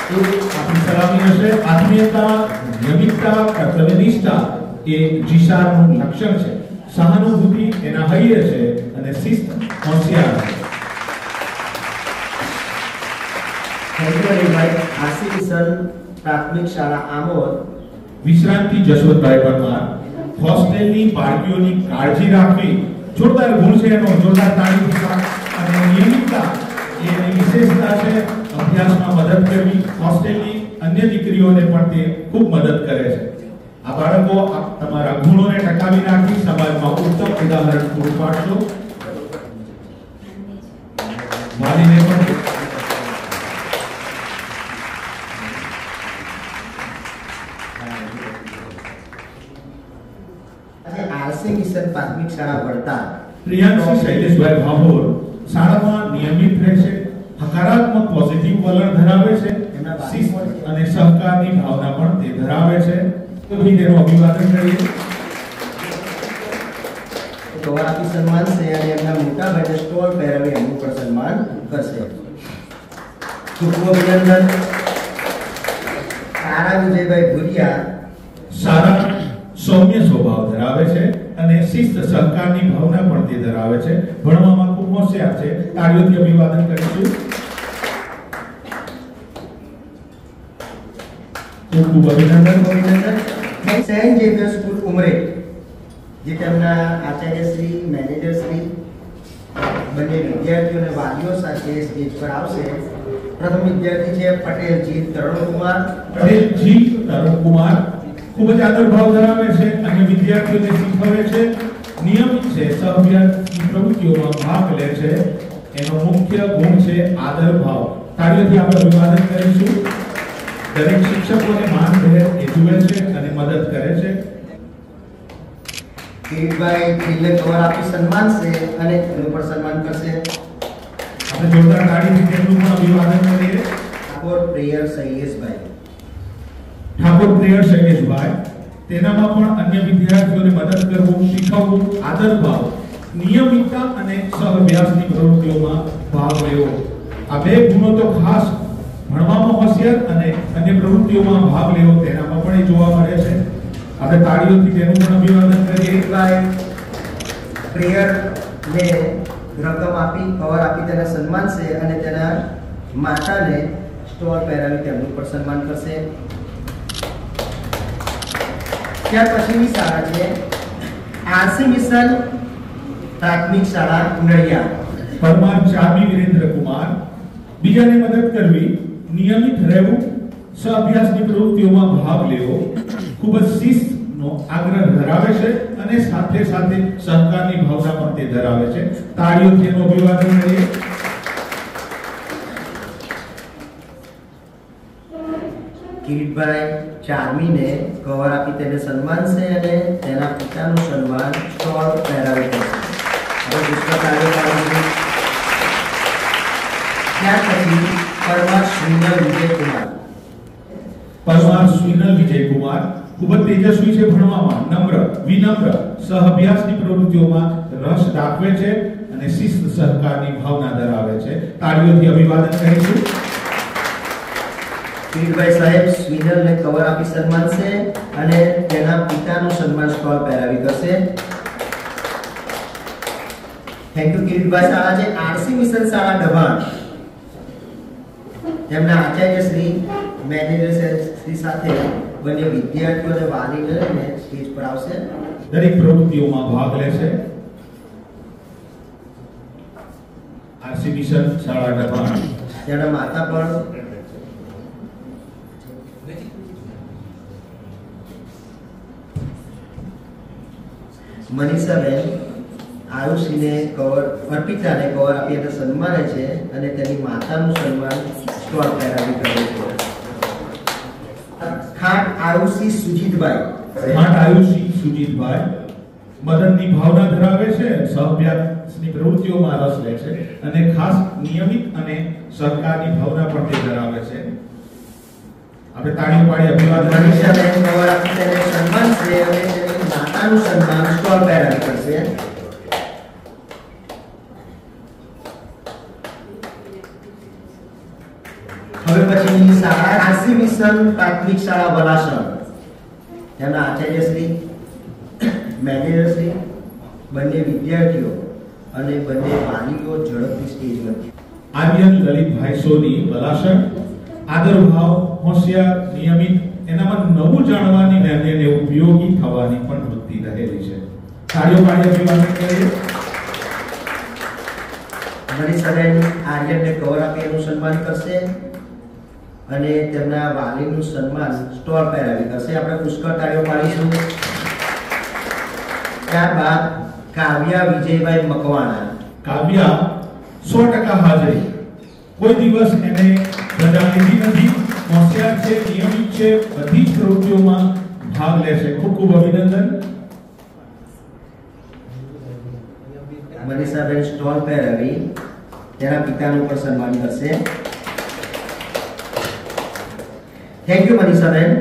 આપણી સલામી હશે. આત્મીયતા, નિયમિતતા, કર્તવ્યનિષ્ઠા એ જીશારનું લક્ષણ છે. સહાનુભૂતિ એના હૈયે છે અને શિસ્ત હોશિયાર છે. આરસી મિશન પ્રાથમિક શાળા આમોદ. વિશ્રાંતિ જશવંતભાઈ પરમાર. હોસ્ટેલની બાળકીઓની કાળજી રાખવી જોરદાર ગુણ છે એનો. જોરદાર તાળીઓ. અને નિયમિતતા એની વિશેષતા છે. અભ્યાસમાં મદદ કરવી. હોસ્ટેલની અન્ય દીકરીઓને પણ તે ખૂબ મદદ કરે છે. આ બાળકો તમારા ગુણોને ટકાવી રાખી સમાજમાં ઉત્તમ ઉદાહરણ પૂરું પાડશો. વાલીને પણ મિશન પ્રાથમિક શાળા વડતાલ પ્રિયાંશી શૈલેષભાઈ ભાભોર શાળામાં નિયમિત રહે છે, હકારાત્મક પોઝિટિવ વલણ ધરાવે છે, શિસ્ત અને સહકારની ભાવના પણ તે ધરાવે છે. તો ભાઈ તેનું અભિવાદન કરીએ. કવર આપી સન્માન છે અને એમના મોટા ભાઈને સ્ટોલ પહેરાવી એમનું પણ સન્માન કરશે. ખૂબ ખૂબ અભિનંદન. તારા વિજયભાઈ ભુરિયા સારા સૌમ્ય સ્વભાવ ધરાવે છે અને શિસ્ત સહકારની ભાવના પણ તે ધરાવે છે. ભણવામાં ખૂબ હોશિયાર છે. તાળીઓથી અભિવાદન કરીશું. ખૂબ ખૂબ અભિનંદન. સેન્ટ ઝેવિયર સ્કૂલ ઉમરેઠ જે તેમના આચાર્યશ્રી, મેનેજરશ્રી બંને વિદ્યાર્થીઓ અને વાલીઓ સાથે સ્ટેજ પર આવશે. પ્રથમ વિદ્યાર્થી છે પટેલ જીત તરુણકુમાર. ખૂબ જ આદર ભાવ ધરાવે છે અને વિદ્યાર્થીઓને શીખવે છે, નિયમિત છે, સહઅભ્યાસની પ્રવૃત્તિઓમાં ભાગ લે છે. એનો મુખ્ય ગુણ છે આદર ભાવ. તાળીઓથી આપણે અભિવાદન કરીશું. દરેક શિક્ષકોને માનભેર એ જુએ છે અને મદદ કરે છે. કિરીટભાઈ દિલને કવર આપી સન્માન છે અને એનું પણ સન્માન કરશે. આપણે જોરદાર તાળીથી તેમનું પણ અભિવાદન કરીએ. ઠાકોર પ્રેયર શૈલેષભાઈ. ઠાકોર પ્રેયર શૈલેષભાઈ તેનામાં પણ અન્ય વિદ્યાર્થીઓને મદદ કરવું, શીખવવું, આદર ભાવ, નિયમિતતા અને સહઅભ્યાસની પ્રવૃત્તિઓમાં ભાગ લેવો. આ બે ગુણો તો ખાસ ભણવામાં હોશિયાર અને અન્ય પ્રવૃત્તિઓમાં ભાગ લેવો તેનામાં પણ એ જોવા મળે છે. આપણે તાળીઓથી તેનું પણ અભિવાદન કરીએ. કિરીટભાઈ પ્રેયર ને રકમ આપી કવર આપી તેના સન્માન છે અને તેના માતાને સ્ટોલ પહેરાવી તેમનું પણ સન્માન કરશે. ત્યાર પછીની શાળા છે આરસી મિશન પ્રાથમિક શાળા નડિયાદ. પરમાર ચાબી વિરેન્દ્ર કુમાર. બીજાને મદદ કરવી, નિયમિત રહેવું, સહઅભ્યાસની પ્રવૃત્તિઓમાં ભાગ લેવો, ખૂબ જ શિસ્તનો આગ્રહ ધરાવે છે અને સાથે સાથે સહકારની ભાવના પણ તે ધરાવે છે. તાળીઓથી એનું અભિવાદન કરીએ. કિરીટભાઈ ચારમીને કવર આપી તેને સન્માન છે અને તેના પિતાનું સન્માન સ્ટોલ પહેરાવી કરશે. હવે પુસ્તકાલય પાડીશું. ત્યાર પછી પરમાર સ્વિનલ વિજયકુમાર. પરમાર સ્વિનલ વિજયકુમાર ખૂબ જ તેજસ્વી છે ભણવામાં, નમ્ર, વિનમ્ર, સહઅભ્યાસની પ્રવૃત્તિઓમાં રસ દાખવે છે અને શિસ્ત સહકારની ભાવના ધરાવે છે. તાળીઓથી અભિવાદન કરીશું. કિરીટભાઈ સાહેબ સ્વિનલને કવર આપી સન્માન છે અને તેના પિતાનું સન્માન સ્ટોલ પહેરાવી કરશે. Thank you Kiritbhai. શાળા છે આરસી મિશન શાળા દબાણ. તેમના આચાર્ય શ્રી, મેનેજર શ્રી સાથે બંને વિદ્યાર્થીઓ અને વાલીને લઈને સ્ટેજ પર આવશે. દરેક પ્રવૃત્તિઓમાં ભાગ લે છે. આરસી મિશન શાળા દબાણ. તેના માતા પણ મનીષાબેન આયુષીને કવર, અર્પિતાને કવર આપી એને સન્માને છે અને તેની માતાનું સન્માન સ્ટોલ પહેરાવી કરે છે. ખાટ આયુષી સુજીતભાઈ. ખાટ આયુષી સુજીતભાઈ મદદની ભાવના ધરાવે છે, સહઅભ્યાસની પ્રવૃત્તિઓમાં રસ લે છે અને ખાસ નિયમિત અને સહકારની ભાવના પણ તે ધરાવે છે. આપણે તાળીઓ પાડી અભિવાદન મનીષાબેન કવર આપી તેને સન્માન છે અને તેની માતાનું સન્માન સ્ટોલ પહેરાવી કરશે. હવે પછીની શાળા આરસી મિશન પ્રાથમિક શાળા વલાસણ. તેમના આચાર્યશ્રી, મેનેજરશ્રી, બંને વિદ્યાર્થીઓ અને બંને વાલીઓ ઝડપથી સ્ટેજ પર. આર્યન લલિતભાઈ સોની વલાસણ. આદર ભાવ, હોશિયાર, નિયમિત, એનામાં નવું જાણવાની ને એને ઉપયોગી થવાની પણ વૃત્તિ રહેલી છે. તાળીઓ પાડી અભિવાદન કરીએ. મનીષાબેન આર્યનને કવર આપી એનું સન્માન કરશે અને તેમના વાલીનું સન્માન સ્ટોલ પહેરાવી કરશે. આપણે પુષ્કળ તાળીઓ પાડીશું. ત્યારબાદ કાવ્યા વિજયભાઈ મકવાણા. કાવ્યા 100% હાજરી. કોઈ દિવસ એને રજા લીધી નથી. હોશિયાર છે, નિયમિત છે, બધી જ પ્રવૃત્તિઓમાં ભાગ લે છે. ખૂબ ખૂબ અભિનંદન. મનીષાબેન સ્ટોલ પહેરાવી તેના પિતાનું પણ સન્માન કરશે. થેન્ક યુ મનીષાબેન.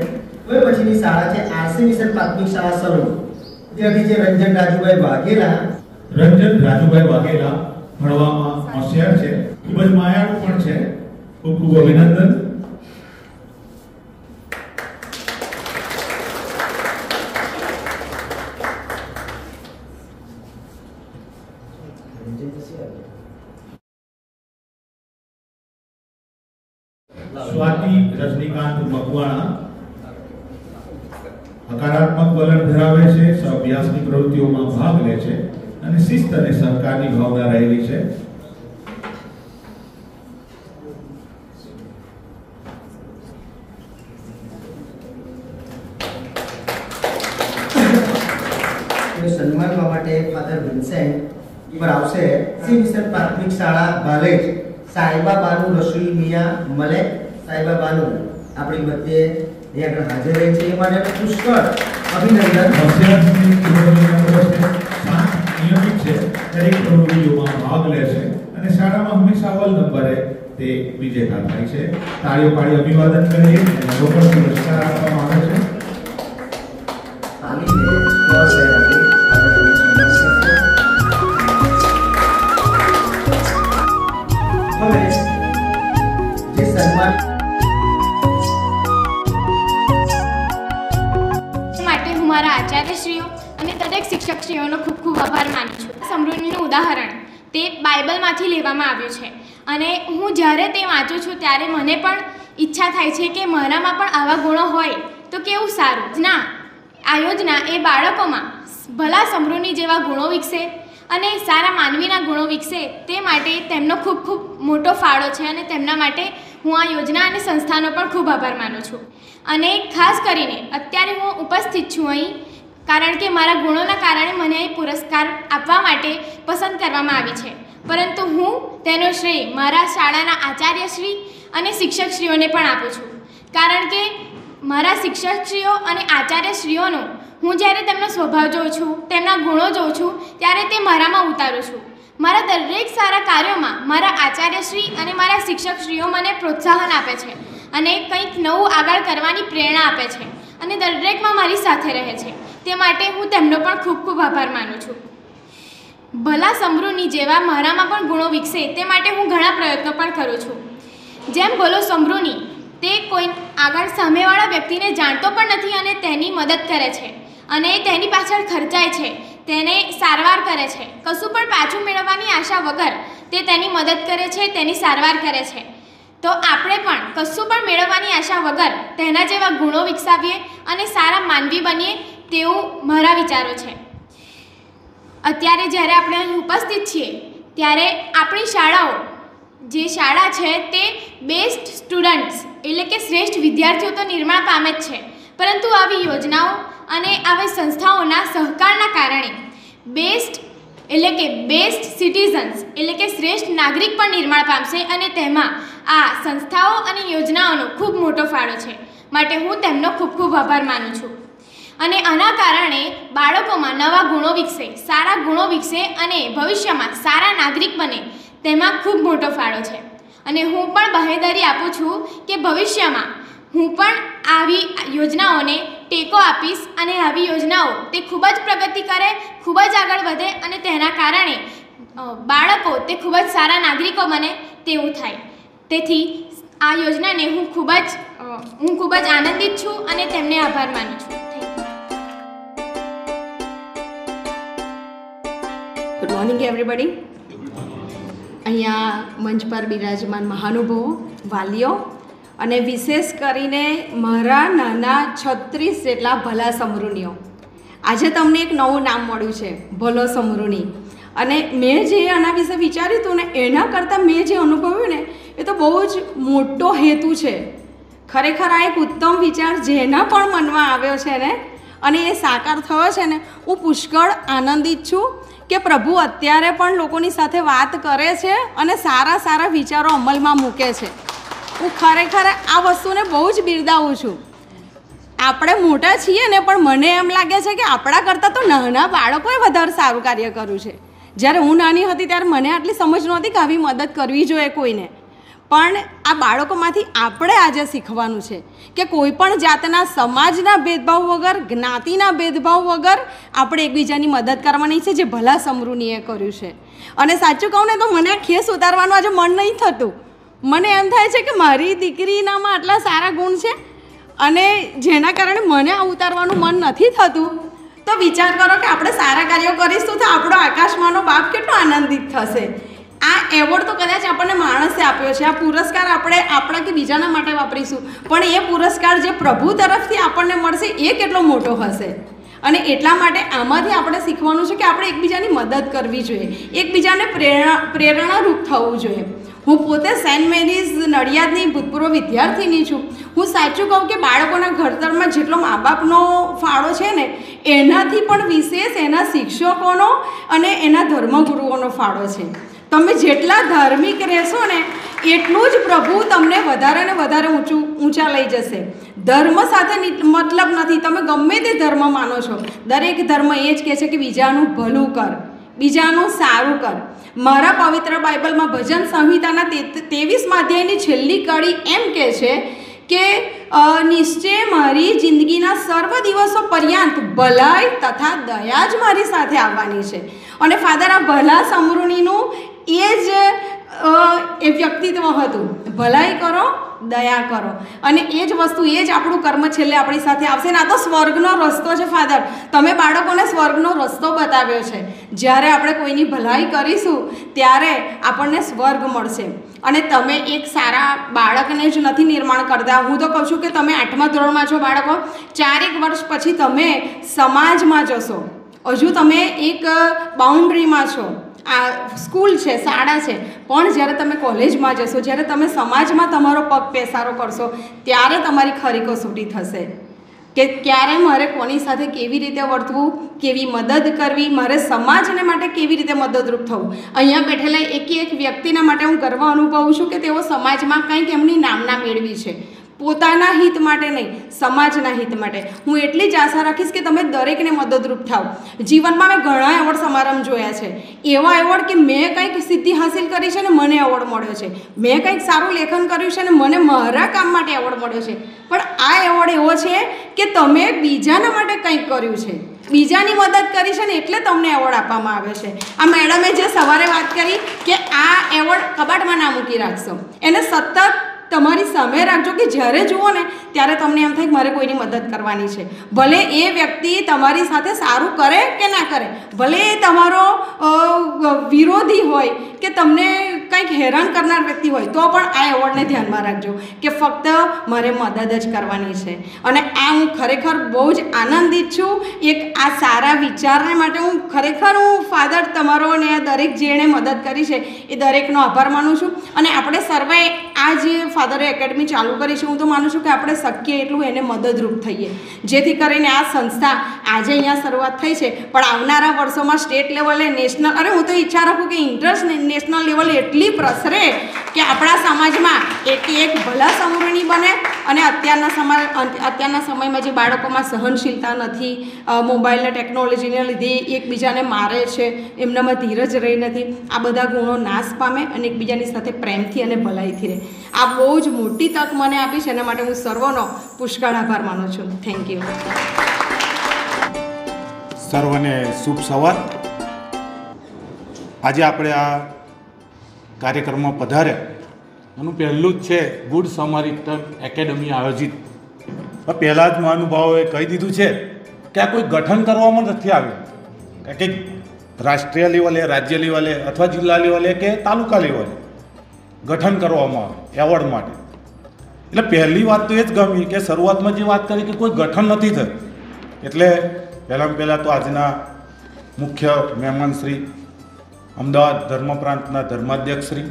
હવે પછીની શાળા છે આરસી મિશન પ્રાથમિક શાળા સરોજ. વિદ્યાર્થી છે રંજન રાજુભાઈ વાઘેલા. રંજન રાજુભાઈ વાઘેલા ભણવામાં હોશિયાર છે, ખૂબ જ માયાળુ પણ છે. ખૂબ ખૂબ અભિનંદન. સ્વાતિ રજનીકાંત મકવાણા હકારાત્મક વલણ ધરાવે છે, અભ્યાસની પ્રવૃત્તિઓમાં ભાગ લે છે અને શિસ્ત અને સહકારની ભાવના રહેલી છે. સન્માનવા માટે ફાધર વિન્સેન્ટ પર આવશે સી મિશન પ્રાથમિક શાળા ભાલેજ સાહેબા બાનુ રસોઈ મિયા મલેક. સાહેબા બાનુ આપણી મધ્યે અહીંયા આગળ હાજર રહે છે, એ માટે પુષ્કળ અભિનંદન. નિયમિત છે, દરેક પ્રવૃત્તિઓમાં ભાગ લે છે અને શાળામાં હંમેશા અવ્વલ નંબરે તે વિજેતા થાય છે. તાળીઓ પાડી અભિવાદન કરીએ અને રોકડ પુરસ્કાર આપવામાં આવે છે. મારા આચાર્યશ્રીઓ અને દરેક શિક્ષકશ્રીઓનો ખૂબ ખૂબ આભાર માનું છું. સમૃદ્ધિનું ઉદાહરણ તે બાઇબલમાંથી લેવામાં આવ્યું છે અને હું જ્યારે તે વાંચું છું ત્યારે મને પણ ઈચ્છા થાય છે કે મારામાં પણ આવા ગુણો હોય તો કેવું સારું. આ યોજના એ બાળકોમાં ભલા સમૃદ્ધિ જેવા ગુણો વિકસે અને સારા માનવીના ગુણો વિકસે તે માટે તેમનો ખૂબ ખૂબ મોટો ફાળો છે અને તેમના માટે હું આ યોજના અને સંસ્થાનો પણ ખૂબ આભાર માનું છું. અને ખાસ કરીને અત્યારે હું ઉપસ્થિત છું અહીં કારણ કે મારા ગુણોના કારણે મને અહીં પુરસ્કાર આપવા માટે પસંદ કરવામાં આવી છે, પરંતુ હું તેનો શ્રેય મારા શાળાના આચાર્યશ્રી અને શિક્ષકશ્રીઓને પણ આપું છું. કારણ કે મારા શિક્ષકશ્રીઓ અને આચાર્યશ્રીઓનો હું જ્યારે તેમનો સ્વભાવ જોઉં છું, તેમના ગુણો જોઉં છું ત્યારે તે મારામાં ઉતારું છું. મારા દરેક સારા કાર્યોમાં મારા આચાર્યશ્રી અને મારા શિક્ષકશ્રીઓ મને પ્રોત્સાહન આપે છે અને કંઈક નવું આગળ કરવાની પ્રેરણા આપે છે અને દરેકમાં મારી સાથે રહે છે. તે માટે હું તેમનો પણ ખૂબ ખૂબ આભાર માનું છું. ભલા સમૃદ્ધિ જેવા મારામાં પણ ગુણો વિકસે તે માટે હું ઘણા પ્રયત્નો પણ કરું છું. જેમ ભલો સમૃદ્ધિ તે કોઈ આગળ સામેવાળા વ્યક્તિને જાણતો પણ નથી અને તેની મદદ કરે છે અને તેની પાછળ ખર્ચાય છે, તેને સારવાર કરે છે. કશું પણ પાછું મેળવવાની આશા વગર તે તેની મદદ કરે છે, તેની સારવાર કરે છે. તો આપણે પણ કશું પણ મેળવવાની આશા વગર તેના જેવા ગુણો વિકસાવીએ અને સારા માનવી બનીએ તેવું મારા વિચારો છે. અત્યારે જ્યારે આપણે અહીં ઉપસ્થિત છીએ ત્યારે આપણી શાળાઓ જે શાળા છે તે બેસ્ટ સ્ટુડન્ટ્સ એટલે કે શ્રેષ્ઠ વિદ્યાર્થીઓ તો નિર્માણ પામે જ છે, પરંતુ આવી યોજનાઓ અને આવી સંસ્થાઓના સહકારના કારણે બેસ્ટ સિટીઝન્સ એટલે કે શ્રેષ્ઠ નાગરિક પણ નિર્માણ પામશે અને તેમાં આ સંસ્થાઓ અને યોજનાઓનો ખૂબ મોટો ફાળો છે. માટે હું તેમનો ખૂબ ખૂબ આભાર માનું છું. અને આના કારણે બાળકોમાં નવા ગુણો વિકસે, સારા ગુણો વિકસે અને ભવિષ્યમાં સારા નાગરિક બને તેમાં ખૂબ મોટો ફાળો છે. અને હું પણ બાહેંધરી આપું છું કે ભવિષ્યમાં હું પણ આવી યોજનાઓને ટેકો આપીશ અને આવી યોજનાઓ તે ખૂબ જ પ્રગતિ કરે, ખૂબ જ આગળ વધે અને તેના કારણે બાળકો તે ખૂબ જ સારા નાગરિકો બને તેવું થાય. તેથી આ યોજનાને હું ખૂબ જ આનંદિત છું અને તેમને આભાર માનું છું. Good morning everybody. અહીંયા મંચ પર બિરાજમાન મહાનુભાવો, વાલીઓ અને વિશેષ કરીને મારા નાના 36 જેટલા ભલા સમૃદ્ધિઓ. આજે તમને એક નવું નામ મળ્યું છે, ભલો સમૃદ્ધિ. અને મેં જે આના વિશે વિચાર્યું હતું ને એના કરતાં મેં જે અનુભવ્યું ને એ તો બહુ જ મોટો હેતુ છે. ખરેખર આ એક ઉત્તમ વિચાર જેના પણ મનમાં આવ્યો છે ને અને એ સાકાર થયો છે ને, હું પુષ્કળ આનંદિત છું કે પ્રભુ અત્યારે પણ લોકોની સાથે વાત કરે છે અને સારા સારા વિચારો અમલમાં મૂકે છે. હું ખરેખર આ વસ્તુને બહુ જ બિરદાવું છું. આપણે મોટા છીએ ને પણ મને એમ લાગે છે કે આપણા કરતાં તો નાના બાળકોએ વધારે સારું કાર્ય કર્યું છે. જ્યારે હું નાની હતી ત્યારે મને આટલી સમજ નહોતી કે આવી મદદ કરવી જોઈએ કોઈને. પણ આ બાળકોમાંથી આપણે આજે શીખવાનું છે કે કોઈ પણ જાતના સમાજના ભેદભાવ વગર, જ્ઞાતિના ભેદભાવ વગર આપણે એકબીજાની મદદ કરવાની છે, જે ભલા સમૃદ્ધિએ કર્યું છે. અને સાચું કહું ને તો મને આ ખેસ ઉતારવાનું આજે મન નહીં થતું. મને એમ થાય છે કે મારી દીકરીનામાં આટલા સારા ગુણ છે અને જેના કારણે મને આ ઉતારવાનું મન નથી થતું. તો વિચાર કરો કે આપણે સારા કાર્યો કરીશું તો આપણો આકાશમાંનો બાપ કેટલો આનંદિત થશે. આ એવોર્ડ તો કદાચ આપણને માણસે આપ્યો છે, આ પુરસ્કાર આપણે આપણા કે બીજાના માટે વાપરીશું, પણ એ પુરસ્કાર જે પ્રભુ તરફથી આપણને મળશે એ કેટલો મોટો હશે. અને એટલા માટે આમાંથી આપણે શીખવાનું છે કે આપણે એકબીજાની મદદ કરવી જોઈએ, એકબીજાને પ્રેરણારૂપ થવું જોઈએ. હું પોતે સેન્ટ મેરીઝ નડિયાદની ભૂતપૂર્વ વિદ્યાર્થીની છું. હું સાચું કહું કે બાળકોના ઘડતરમાં જેટલો મા બાપનો ફાળો છે ને એનાથી પણ વિશેષ એના શિક્ષકોનો અને એના ધર્મગુરુઓનો ફાળો છે. તમે જેટલા ધાર્મિક રહેશો ને એટલું જ પ્રભુ તમને વધારે ને વધારે ઊંચા લઈ જશે. ધર્મ સાથે મતલબ નથી, તમે ગમે તે ધર્મ માનો છો, દરેક ધર્મ એ જ કહે છે કે બીજાનું ભલું કર, બીજાનું સારું કર. મારા પવિત્ર બાઇબલમાં ભજન સંહિતાના 23મા અધ્યાયની છેલ્લી કડી એમ કહે છે કે નિશ્ચય મારી જિંદગીના સર્વ દિવસો પર્યંત ભલાઈ તથા દયા જ મારી સાથે આવવાની છે. અને ફાધર, આ ભલા સમૃદ્ધિનું એ જ વ્યક્તિત્વ હતું, ભલાઈ કરો, દયા કરો. અને એ જ વસ્તુ, એ જ આપણું કર્મ છેલ્લે આપણી સાથે આવશે. ને આ તો સ્વર્ગનો રસ્તો છે ફાધર. તમે બાળકોને સ્વર્ગનો રસ્તો બતાવ્યો છે. જ્યારે આપણે કોઈની ભલાઈ કરીશું ત્યારે આપણને સ્વર્ગ મળશે. અને તમે એક સારા બાળકને જ નથી નિર્માણ કરતા. હું તો કહું છું કે તમે 8મા ધોરણમાં છો બાળકો, 4 વર્ષ પછી તમે સમાજમાં જશો. હજુ તમે એક બાઉન્ડ્રીમાં છો, આ સ્કૂલ છે, શાળા છે, પણ જ્યારે તમે કોલેજમાં જશો, જ્યારે તમે સમાજમાં તમારો પગ પેસારો કરશો ત્યારે તમારી ખરી કસોટી થશે કે ક્યારે મારે કોની સાથે કેવી રીતે વર્તવું, કેવી મદદ કરવી, મારે સમાજને માટે કેવી રીતે મદદરૂપ થવું. અહીંયા બેઠેલા એક વ્યક્તિના માટે હું ગર્વ અનુભવું છું કે તેઓ સમાજમાં કંઈક એમની નામના મેળવી છે. પોતાના હિત માટે નહીં, સમાજના હિત માટે. હું એટલી જ આશા રાખીશ કે તમે દરેકને મદદરૂપ થાવ. જીવનમાં મેં ઘણા એવોર્ડ સમારંભ જોયા છે, એવા એવોર્ડ કે મેં કંઈક સિદ્ધિ હાંસિલ કરી છે ને મને એવોર્ડ મળ્યો છે, મેં કંઈક સારું લેખન કર્યું છે ને મને મારા કામ માટે એવોર્ડ મળ્યો છે. પણ આ એવોર્ડ એવો છે કે તમે બીજાના માટે કંઈક કર્યું છે, બીજાની મદદ કરી છે ને એટલે તમને એવોર્ડ આપવામાં આવે છે. આ મેડમે જે સવારે વાત કરી કે આ એવોર્ડ કબાટમાં ના મૂકી રાખશો, એને સતત તમારી સામે રાખજો કે જ્યારે જુઓ ને ત્યારે તમને એમ થાય કે મારે કોઈની મદદ કરવાની છે. ભલે એ વ્યક્તિ તમારી સાથે સારું કરે કે ના કરે, ભલે એ તમારો વિરોધી હોય કે તમને કંઈક હેરાન કરનાર વ્યક્તિ હોય, તો પણ આ એવોર્ડને ધ્યાનમાં રાખજો કે ફક્ત મારે મદદ જ કરવાની છે. અને આ હું ખરેખર બહુ જ આનંદિત છું એક આ સારા વિચારને માટે. હું ખરેખર ફાધર તમારો અને આ દરેક જેણે મદદ કરી છે એ દરેકનો આભાર માનું છું. અને આપણે સર્વે આ જે ફાધરે એકેડમી ચાલુ કરી છે, હું તો માનું છું કે આપણે શક્ય એટલું એને મદદરૂપ થઈએ, જેથી કરીને આ સંસ્થા આજે અહીંયા શરૂઆત થઈ છે પણ આવનારા વર્ષોમાં સ્ટેટ લેવલે, નેશનલ, અને હું તો ઈચ્છા રાખું કે ઇન્ટરનેશનલ લેવલે એટલી પ્રસરે કે આપણા સમાજમાં એક ભલા સમૃદ્ધિ બને. અને અત્યારના સમયમાં જે બાળકોમાં સહનશીલતા નથી, મોબાઈલને ટેકનોલોજીને લીધે એકબીજાને મારે છે, એમનામાં ધીરજ રહી નથી, આ બધા ગુણો નાશ પામે અને એકબીજાની સાથે પ્રેમથી અને ભલાઈથી રહે. આ બહુ જ મોટી તક મને આપી છે, એના માટે હું સર્વનો પુષ્કળ આભાર માનું છું. Thank you. સર્વને શુભ સવાર. આજે આપણે આ કાર્યક્રમમાં પધારે એનું પહેલું જ છે ગુડ સમારિટન એકેડમી આયોજિત. પહેલાં જ મહાનુભાવોએ કહી દીધું છે કે આ કોઈ ગઠન કરવામાં નથી આવ્યું, કે રાષ્ટ્રીય લેવલે, રાજ્ય લેવલે અથવા જિલ્લા લેવલે કે તાલુકા લેવલે ગઠન કરવામાં આવે એવોર્ડ માટે. એટલે પહેલી વાત તો એ જ ગમી કે શરૂઆતમાં જે વાત કરી કે કોઈ ગઠન નથી થયું. એટલે પહેલાં તો આજના મુખ્ય મહેમાન શ્રી અમદાવાદ ધર્મ પ્રાંતના ધર્માધ્યક્ષ શ્રી,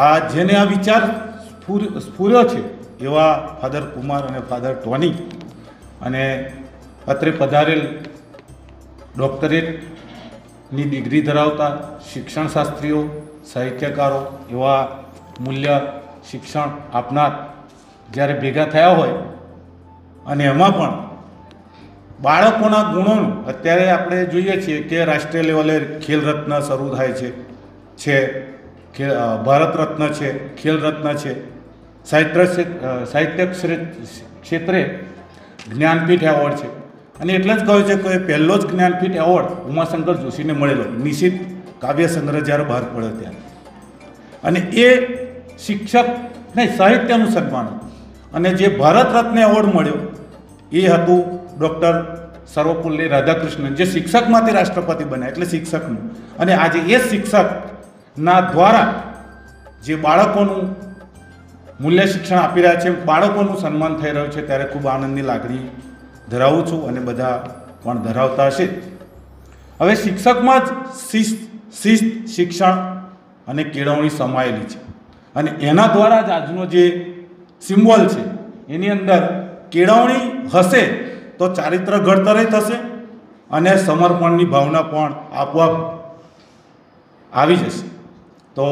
આ જેને આ વિચાર સ્ફૂર્યો છે એવા ફાધર કુમાર અને ફાધર ટોની, અને અત્રે પધારેલ ડૉક્ટરેટની ડિગ્રી ધરાવતા શિક્ષણશાસ્ત્રીઓ, સાહિત્યકારો, એવા મૂલ્ય શિક્ષણ આપનાર જ્યારે ભેગા થયા હોય અને એમાં પણ બાળકોના ગુણોનું અત્યારે આપણે જોઈએ છીએ કે રાષ્ટ્રીય લેવલે ખેલ રત્ન શરૂ થાય છે ભારત રત્ન છે, ખેલ રત્ન છે, સાહિત્ય ક્ષેત્રે જ્ઞાનપીઠ એવોર્ડ છે. અને એટલે જ કહ્યું છે કે પહેલો જ જ્ઞાનપીઠ એવોર્ડ ઉમાશંકર જોશીને મળેલો નિશિત કાવ્ય સંગ્રહ જ્યારે બહાર પડ્યો ત્યારે. અને એ શિક્ષક નહીં, સાહિત્યનું સન્માન. અને જે ભારત રત્ન એવોર્ડ મળ્યો એ હતું ડૉક્ટર સર્વપલ્લી રાધાકૃષ્ણન, જે શિક્ષકમાંથી રાષ્ટ્રપતિ બન્યા, એટલે શિક્ષકનું. અને આજે એ શિક્ષકના દ્વારા જે બાળકોનું મૂલ્ય શિક્ષણ આપી રહ્યા છે, બાળકોનું સન્માન થઈ રહ્યું છે, ત્યારે ખૂબ આનંદની લાગણી ધરાવું છું અને બધા પણ ધરાવતા હશે. હવે શિક્ષકમાં જ શિસ્ત, શિક્ષણ અને કેળવણી સમાયેલી છે. અને એના દ્વારા જ આજનો જે સિમ્બોલ છે એની અંદર કેળવણી હશે તો ચારિત્ર ઘડતર થશે અને સમર્પણની ભાવના પણ આપોઆપ આવી જશે. તો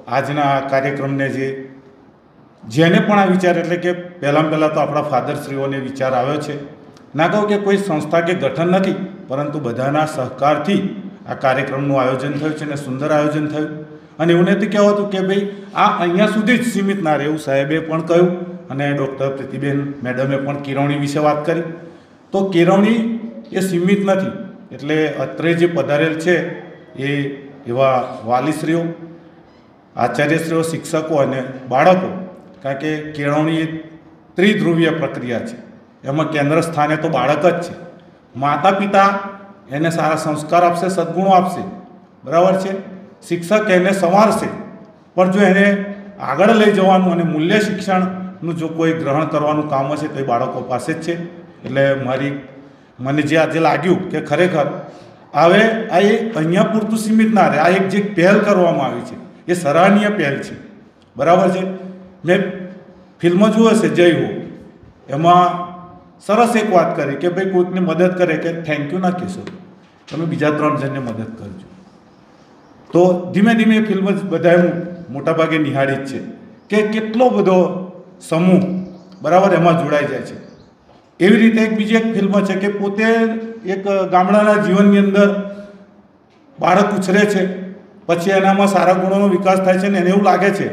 આજના કાર્યક્રમને જેને પણ આ વિચાર, એટલે કે પહેલાં તો આપણા ફાધરશ્રીઓને વિચાર આવ્યો છે. ના કહું કે કોઈ સંસ્થા કે ગઠન નથી, પરંતુ બધાના સહકારથી આ કાર્યક્રમનું આયોજન થયું છે અને સુંદર આયોજન થયું. અને એવું નથી કહેવાતું કે ભાઈ આ અહીંયા સુધી જ સીમિત ના રહે, એવું સાહેબે પણ કહ્યું અને ડૉક્ટર પ્રીતિબેન મેડમે પણ કેળવણી વિશે વાત કરી. તો કેળવણી એ સીમિત નથી. એટલે અત્રે જે પધારેલ છે એ એવા વાલીશ્રીઓ, આચાર્યશ્રીઓ, શિક્ષકો અને બાળકો, કારણ કે કેળવણી એ ત્રિધ્રુવીય પ્રક્રિયા છે. એમાં કેન્દ્ર સ્થાને તો બાળક જ છે. માતા પિતા એને સારા સંસ્કાર આપશે, સદ્ગુણો આપશે, બરાબર છે. શિક્ષક એને સંવારશે, પણ જો એને આગળ લઈ જવાનું અને મૂલ્ય શિક્ષણનું જો કોઈ ગ્રહણ કરવાનું કામ હશે તો એ બાળકો પાસે જ છે. એટલે મને જે આજે લાગ્યું કે ખરેખર હવે આ એ અહીંયા પૂરતું સીમિત ના રહે. આ એક જે પહેલ કરવામાં આવી છે એ સરાહનીય પહેલ છે, બરાબર છે. મેં ફિલ્મ જોયો છે જય હો, એમાં સરસ એક વાત કરી કે ભાઈ કોઈકને મદદ કરે કે થેન્ક યુ ના કહેશો, તમે બીજા 3 જણને મદદ કરજો. તો ધીમે ધીમે ફિલ્મ બધાએ મોટાભાગે નિહાળી જ છે કે કેટલો બધો સમૂહ, બરાબર, એમાં જોડાઈ જાય છે. એવી રીતે બીજી એક ફિલ્મ છે કે પોતે એક ગામડાના જીવનની અંદર બાળક ઉછરે છે, પછી એનામાં સારા ગુણોનો વિકાસ થાય છે ને એને એવું લાગે છે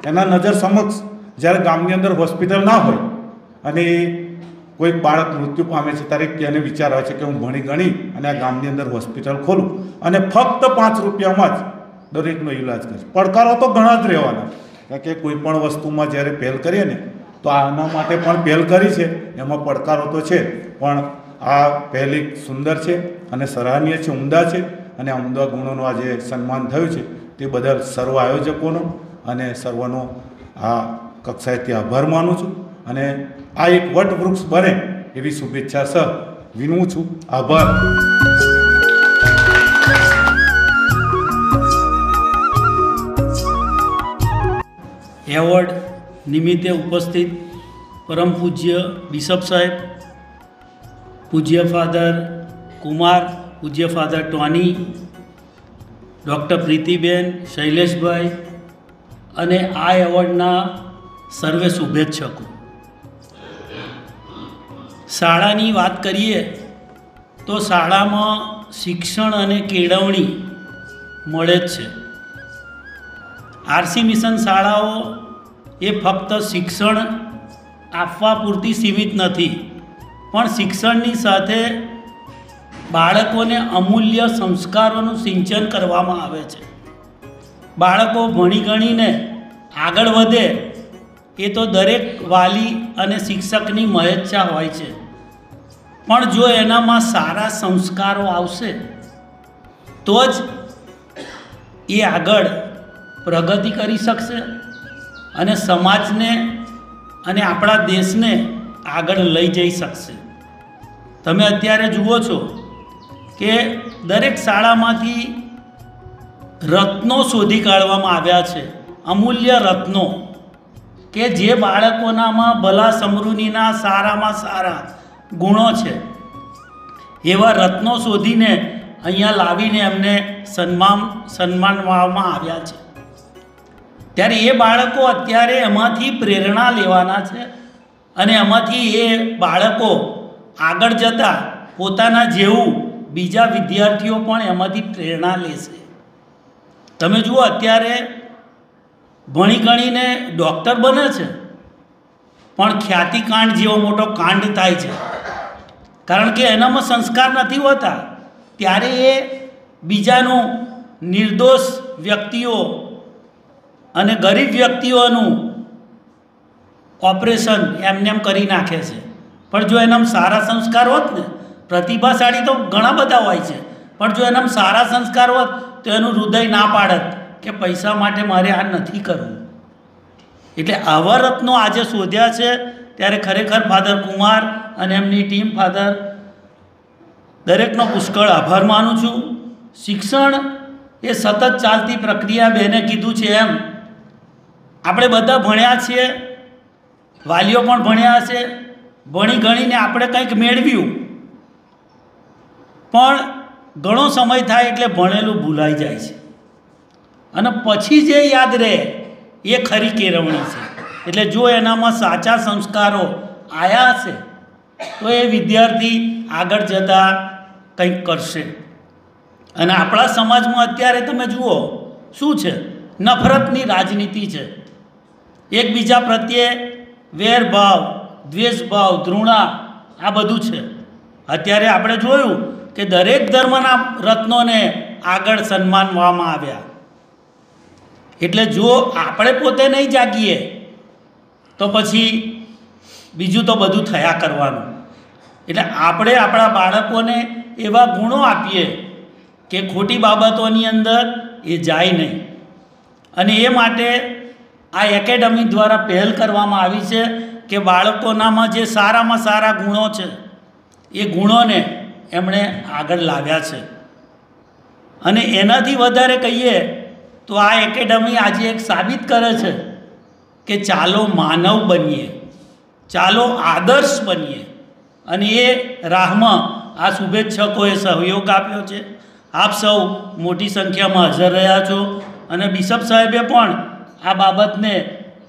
એના નજર સમક્ષ જ્યારે ગામની અંદર હોસ્પિટલ ના હોય અને કોઈક બાળક મૃત્યુ પામે છે ત્યારે એને વિચાર આવે છે કે હું ભણી ગણી અને આ ગામની અંદર હોસ્પિટલ ખોલું અને ફક્ત 5 રૂપિયામાં જ દરેકનો ઈલાજ કરીશ. પડકારો તો ઘણા જ રહેવાના, કારણ કે કોઈ પણ વસ્તુમાં જ્યારે પહેલ કરીએ ને તો આના માટે પણ પહેલ કરી છે, એમાં પડકારો તો છે, પણ આ પહેલ એક સુંદર છે અને સરાહનીય છે, ઉમદા છે. અને આ ઉમદા ગુણોનું આજે સન્માન થયું છે તે બદલ સર્વ આયોજકોનો અને સર્વનો આ કક્ષાએથી આભાર માનું છું. અને આ એક વટવૃક્ષ બને એવી શુભેચ્છા સહ વિનવું છું. આભાર. એવોર્ડ નિમિત્તે ઉપસ્થિત પરમ પૂજ્ય બિશપ સાહેબ, પૂજ્ય ફાધર કુમાર, પૂજ્ય ફાધર ટોની, ડૉક્ટર પ્રીતિબેન, શૈલેષભાઈ અને આ એવોર્ડના સર્વે શુભેચ્છકો. શાળાની વાત કરીએ તો શાળામાં શિક્ષણ અને કેળવણી મળે જ છે. આરસી મિશન શાળાઓ એ ફક્ત શિક્ષણ આપવા પૂરતી સીમિત નથી, પણ શિક્ષણની સાથે બાળકોને અમૂલ્ય સંસ્કારોનું સિંચન કરવામાં આવે છે. બાળકો ભણી ગણીને આગળ વધે એ તો દરેક વાલી અને શિક્ષકની મહેચ્છા હોય છે, પણ જો એનામાં સારા સંસ્કારો આવશે તો જ એ આગળ પ્રગતિ કરી શકશે અને સમાજને અને આપણા દેશને આગળ લઈ જઈ શકશે. તમે અત્યારે જુઓ છો કે દરેક શાળામાંથી રત્નો શોધી કાઢવામાં આવ્યા છે, અમૂલ્ય રત્નો કે જે બાળકોનામાં ભલા સમૃદ્ધિના સારામાં સારા ગુણો છે, એવા રત્નો શોધીને અહીંયા લાવીને એમને સન્માનવામાં આવ્યા છે. ત્યારે એ બાળકો અત્યારે એમાંથી પ્રેરણા લેવાના છે અને એમાંથી એ બાળકો આગળ જતાં પોતાના જેવું બીજા વિદ્યાર્થીઓ પણ એમાંથી પ્રેરણા લેશે. તમે જુઓ અત્યારે ભણી ગણીને ડૉક્ટર બને છે, પણ ખ્યાતિકાંડ જેવો મોટો કાંડ થાય છે, કારણ કે એનામાં સંસ્કાર નથી હોતા. ત્યારે એ બીજાનું નિર્દોષ વ્યક્તિઓ અને ગરીબ વ્યક્તિઓનું ઓપરેશન એમને એમ કરી નાખે છે. પણ જો એનામાં સારા સંસ્કાર હોત ને, પ્રતિભાશાળી તો ઘણા બધા હોય છે, પણ જો એનામાં સારા સંસ્કાર હોત તો એનું હૃદય ના પાડત કે પૈસા માટે મારે આ નથી કરવું. એટલે આવા રત્નો આજે શોધ્યા છે, ત્યારે ખરેખર ફાધર કુમાર અને એમની ટીમ, ફાધર દરેકનો પુષ્કળ આભાર માનું છું. શિક્ષણ એ સતત ચાલતી પ્રક્રિયા, બેને કીધું છે એમ આપણે બધા ભણ્યા છીએ, વાલીઓ પણ ભણ્યા હશે, ભણી ગણીને આપણે કંઈક મેળવ્યું, પણ ઘણો સમય થાય એટલે ભણેલું ભૂલાઈ જાય છે, અને પછી જે યાદ રહે એ ખરી કેળવણી છે. એટલે જો એનામાં સાચા સંસ્કારો આવ્યા હશે તો એ વિદ્યાર્થી આગળ જતાં કંઈક કરશે. અને આપણા સમાજમાં અત્યારે તમે જુઓ શું છે, નફરતની રાજનીતિ છે. એકબીજા પ્રત્યે વેરભાવ, દ્વેષભાવ, ઘૃણા, આ બધું છે. અત્યારે આપણે જોયું કે દરેક ધર્મના રત્નોને આગળ સન્માનવામાં આવ્યા. એટલે જો આપણે પોતે નહીં જાગીએ તો પછી બીજું તો બધું થયા કરવાનું. એટલે આપણે આપણા બાળકોને એવા ગુણો આપીએ કે ખોટી બાબતોની અંદર એ જાય નહીં. અને એ માટે આ એકેડમી દ્વારા પહેલ કરવામાં આવી છે કે બાળકોનામાં જે સારામાં સારા ગુણો છે એ ગુણોને એમણે આગળ લાવ્યા છે. અને એનાથી વધારે કહીએ તો આ એકેડમી આજે એક સાબિત કરે છે કે ચાલો માનવ બનીએ, ચાલો આદર્શ બનીએ. અને એ રાહમાં આ શુભેચ્છકોએ સહયોગ આપ્યો છે. આપ સૌ મોટી સંખ્યામાં હાજર રહ્યા છો, અને બિશપ સાહેબે પણ આ બાબતને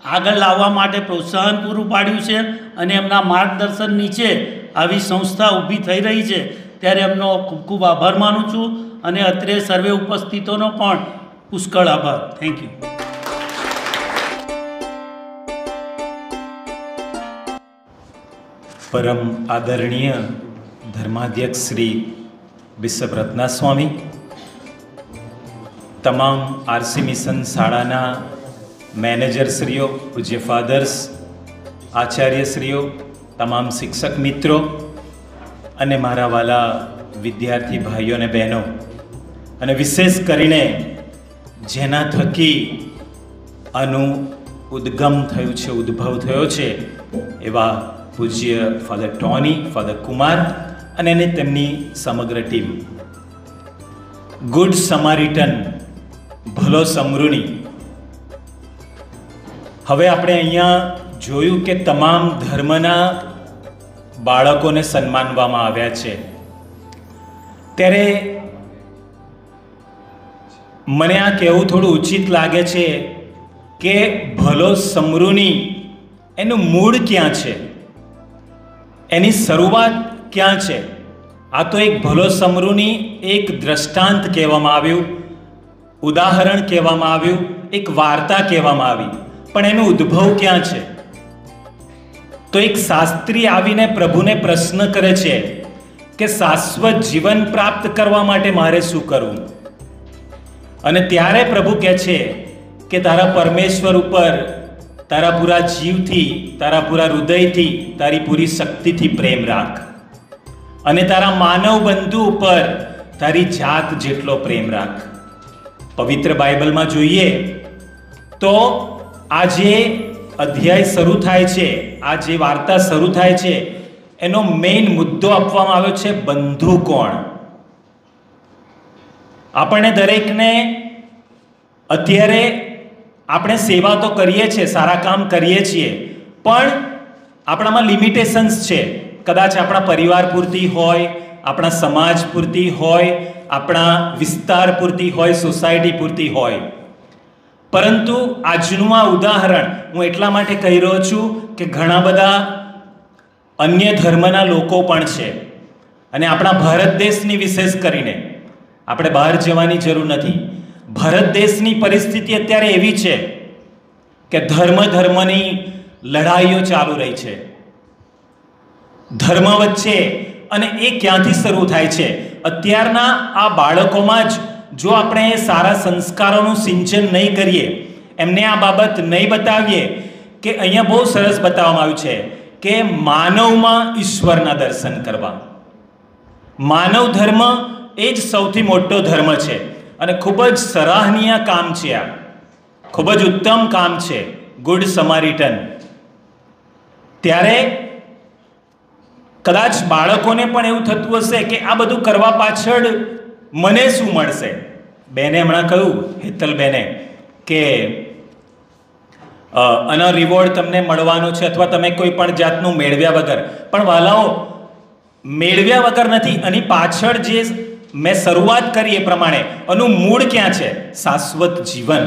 આગળ લાવવા માટે પ્રોત્સાહન પૂરું પાડ્યું છે, અને એમના માર્ગદર્શન નીચે આવી સંસ્થા ઊભી થઈ રહી છે. ત્યારે એમનો ખૂબ ખૂબ આભાર માનું છું, અને અત્રે સર્વે ઉપસ્થિતોનો પણ પુષ્કળ આભાર. Thank you. પરમ આદરણીય ધર્માધ્યક્ષ શ્રી બિશપ રત્ના સ્વામી, તમામ આરસી મિશન શાળાના મેનેજરશ્રીઓ, પૂજ્ય ફાધર્સ, આચાર્યશ્રીઓ, તમામ શિક્ષક મિત્રો અને મારા વાલા વિદ્યાર્થી ભાઈઓ અને બહેનો, અને વિશેષ કરીને જેના થકી આનું ઉદ્ગમ થયું છે, ઉદ્ભવ થયો છે, એવા પૂજ્ય ફાધર ટોની, ફાધર કુમાર અને તેમની સમગ્ર ટીમ. ગુડ સમારિટન, ભલો સમૃની. હવે આપણે અહીંયા જોયું કે તમામ ધર્મના બાળકોને સન્માનવામાં આવ્યા છે. ત્યારે મને આ કહેવું થોડું ઉચિત લાગે છે કે ભલો સમૃની એનું મૂળ ક્યાં છે, એની શરૂઆત ક્યાં છે? આ તો એક ભલો સમૃની એક દ્રષ્ટાંત કહેવામાં આવ્યું, ઉદાહરણ કહેવામાં આવ્યું, એક વાર્તા કહેવામાં આવી, પણ એનો ઉદ્ભવ ક્યાં છે? તો એક શાસ્ત્રી આવીને પ્રભુને પ્રશ્ન કરે છે કે શાશ્વત જીવન પ્રાપ્ત કરવા માટે મારે શું કરવું? અને ત્યારે પ્રભુ કહે છે કે તારા પરમેશ્વર ઉપર તારા પૂરા જીવથી, તારા પૂરા હૃદયથી, તારી પૂરી શક્તિથી પ્રેમ રાખ, અને તારા માનવ બંધુ ઉપર તારી જાત જેટલો પ્રેમ રાખ. પવિત્ર બાઇબલમાં જોઈએ તો આ જે અધ્યાય શરૂ થાય છે, આ જે વાર્તા શરૂ થાય છે, એનો મેઇન મુદ્દો આપવામાં આવ્યો છે બંધુ કોણ. આપણને દરેકને અત્યારે આપણે સેવા તો કરીએ છીએ, સારા કામ કરીએ છીએ, પણ આપણામાં લિમિટેશન્સ છે. કદાચ આપણા પરિવાર પૂરતી હોય, આપણા સમાજ પૂરતી હોય, આપણા વિસ્તાર પૂરતી હોય, સોસાયટી પૂરતી હોય. પરંતુ આજનું આ ઉદાહરણ હું એટલા માટે કહી રહ્યો છું કે ઘણા બધા અન્ય ધર્મના લોકો પણ છે, અને આપણા ભારત દેશની વિશેષ કરીને, આપણે બહાર જવાની જરૂર નથી, ભારત દેશની પરિસ્થિતિ અત્યારે એવી છે કે ધર્મની લડાઈઓ ચાલુ રહી છે ધર્મ વચ્ચે, અને એ ક્યાંથી શરૂ થાય છે? અત્યારના આ બાળકોમાં જ જો આપણે સારા સંસ્કારોનું સિંચન નહીં કરીએ, એમને આ બાબત નહીં બતાવીએ કે અહીંયા બહુ સરસ બતાવવામાં આવ્યું છે કે માનવમાં ઈશ્વરના દર્શન કરવા. માનવ ધર્મ એ જ સૌથી મોટો ધર્મ છે અને ખૂબ જ સરાહનીય કામ છે. આ ખૂબ જ ઉત્તમ કામ છે, ગુડ સમારિટન. ત્યારે કદાચ બાળકોને પણ એવું થતું હશે કે આ બધું કરવા પાછળ મને શું મળશે? બેને હમણાં કહ્યું, હેતલબેને, કે આનો રિવોર્ડ તમને મળવાનો છે અથવા તમે કોઈ પણ જાતનું મેળવ્યા વગર. પણ વાલાઓ, મેળવ્યા વગર નથી. આની પાછળ જે મેં શરૂઆત કરી એ પ્રમાણે આનું મૂળ ક્યાં છે? શાશ્વત જીવન,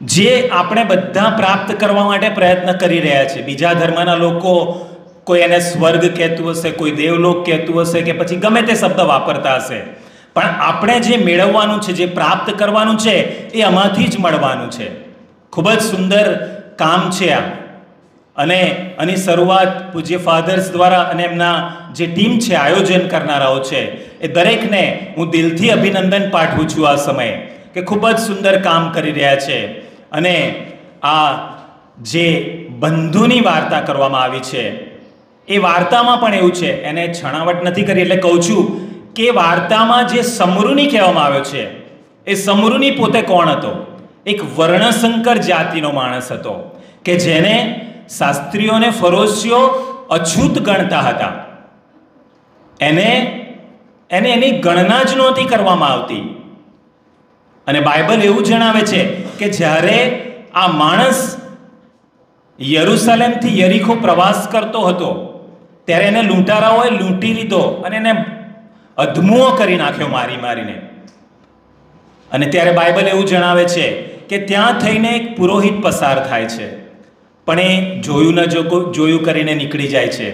જે આપણે બધા પ્રાપ્ત કરવા માટે પ્રયત્ન કરી રહ્યા છે. બીજા ધર્મના લોકો કોઈ એને સ્વર્ગ કહેતું હશે, કોઈ દેવલોક કહેતું હશે, કે પછી ગમે તે શબ્દ વાપરતા હશે, પણ આપણે જે મેળવવાનું છે, જે પ્રાપ્ત કરવાનું છે, એ આમાંથી જ મળવાનું છે. ખૂબ જ સુંદર કામ છે આ. અને આની શરૂઆત પૂજ્ય ફાધર્સ દ્વારા અને એમના જે ટીમ છે, આયોજન કરનારાઓ છે, એ દરેકને હું દિલથી અભિનંદન પાઠવું છું આ સમયે, કે ખૂબ જ સુંદર કામ કરી રહ્યા છે. અને આ જે બંધુની વાર્તા કરવામાં આવી છે, એ વાર્તામાં પણ એવું છે, એને છણાવટ નથી કરી, એટલે કહું છું કે વાર્તામાં જે સમરુની કહેવામાં આવ્યો છે, એ સમરુની પોતે કોણ હતો? એક વર્ણશંકર જાતિનો માણસ હતો કે જેને શાસ્ત્રીઓને ફરોશીઓ અછૂત ગણતા હતા. એને એની ગણના જ નહોતી કરવામાં આવતી. અને બાઇબલ એવું જણાવે છે કે જ્યારે આ માણસ યરુસલેમથી યરીખો પ્રવાસ કરતો હતો, ત્યારે એને લૂંટારાઓએ લૂંટી લીધો અને એને અધમુઓ કરી નાખ્યો મારીને. અને ત્યારે બાઇબલ એવું જણાવે છે કે ત્યાં થઈને એક પુરોહિત પસાર થાય છે, પણ એ જોયું કરીને નીકળી જાય છે.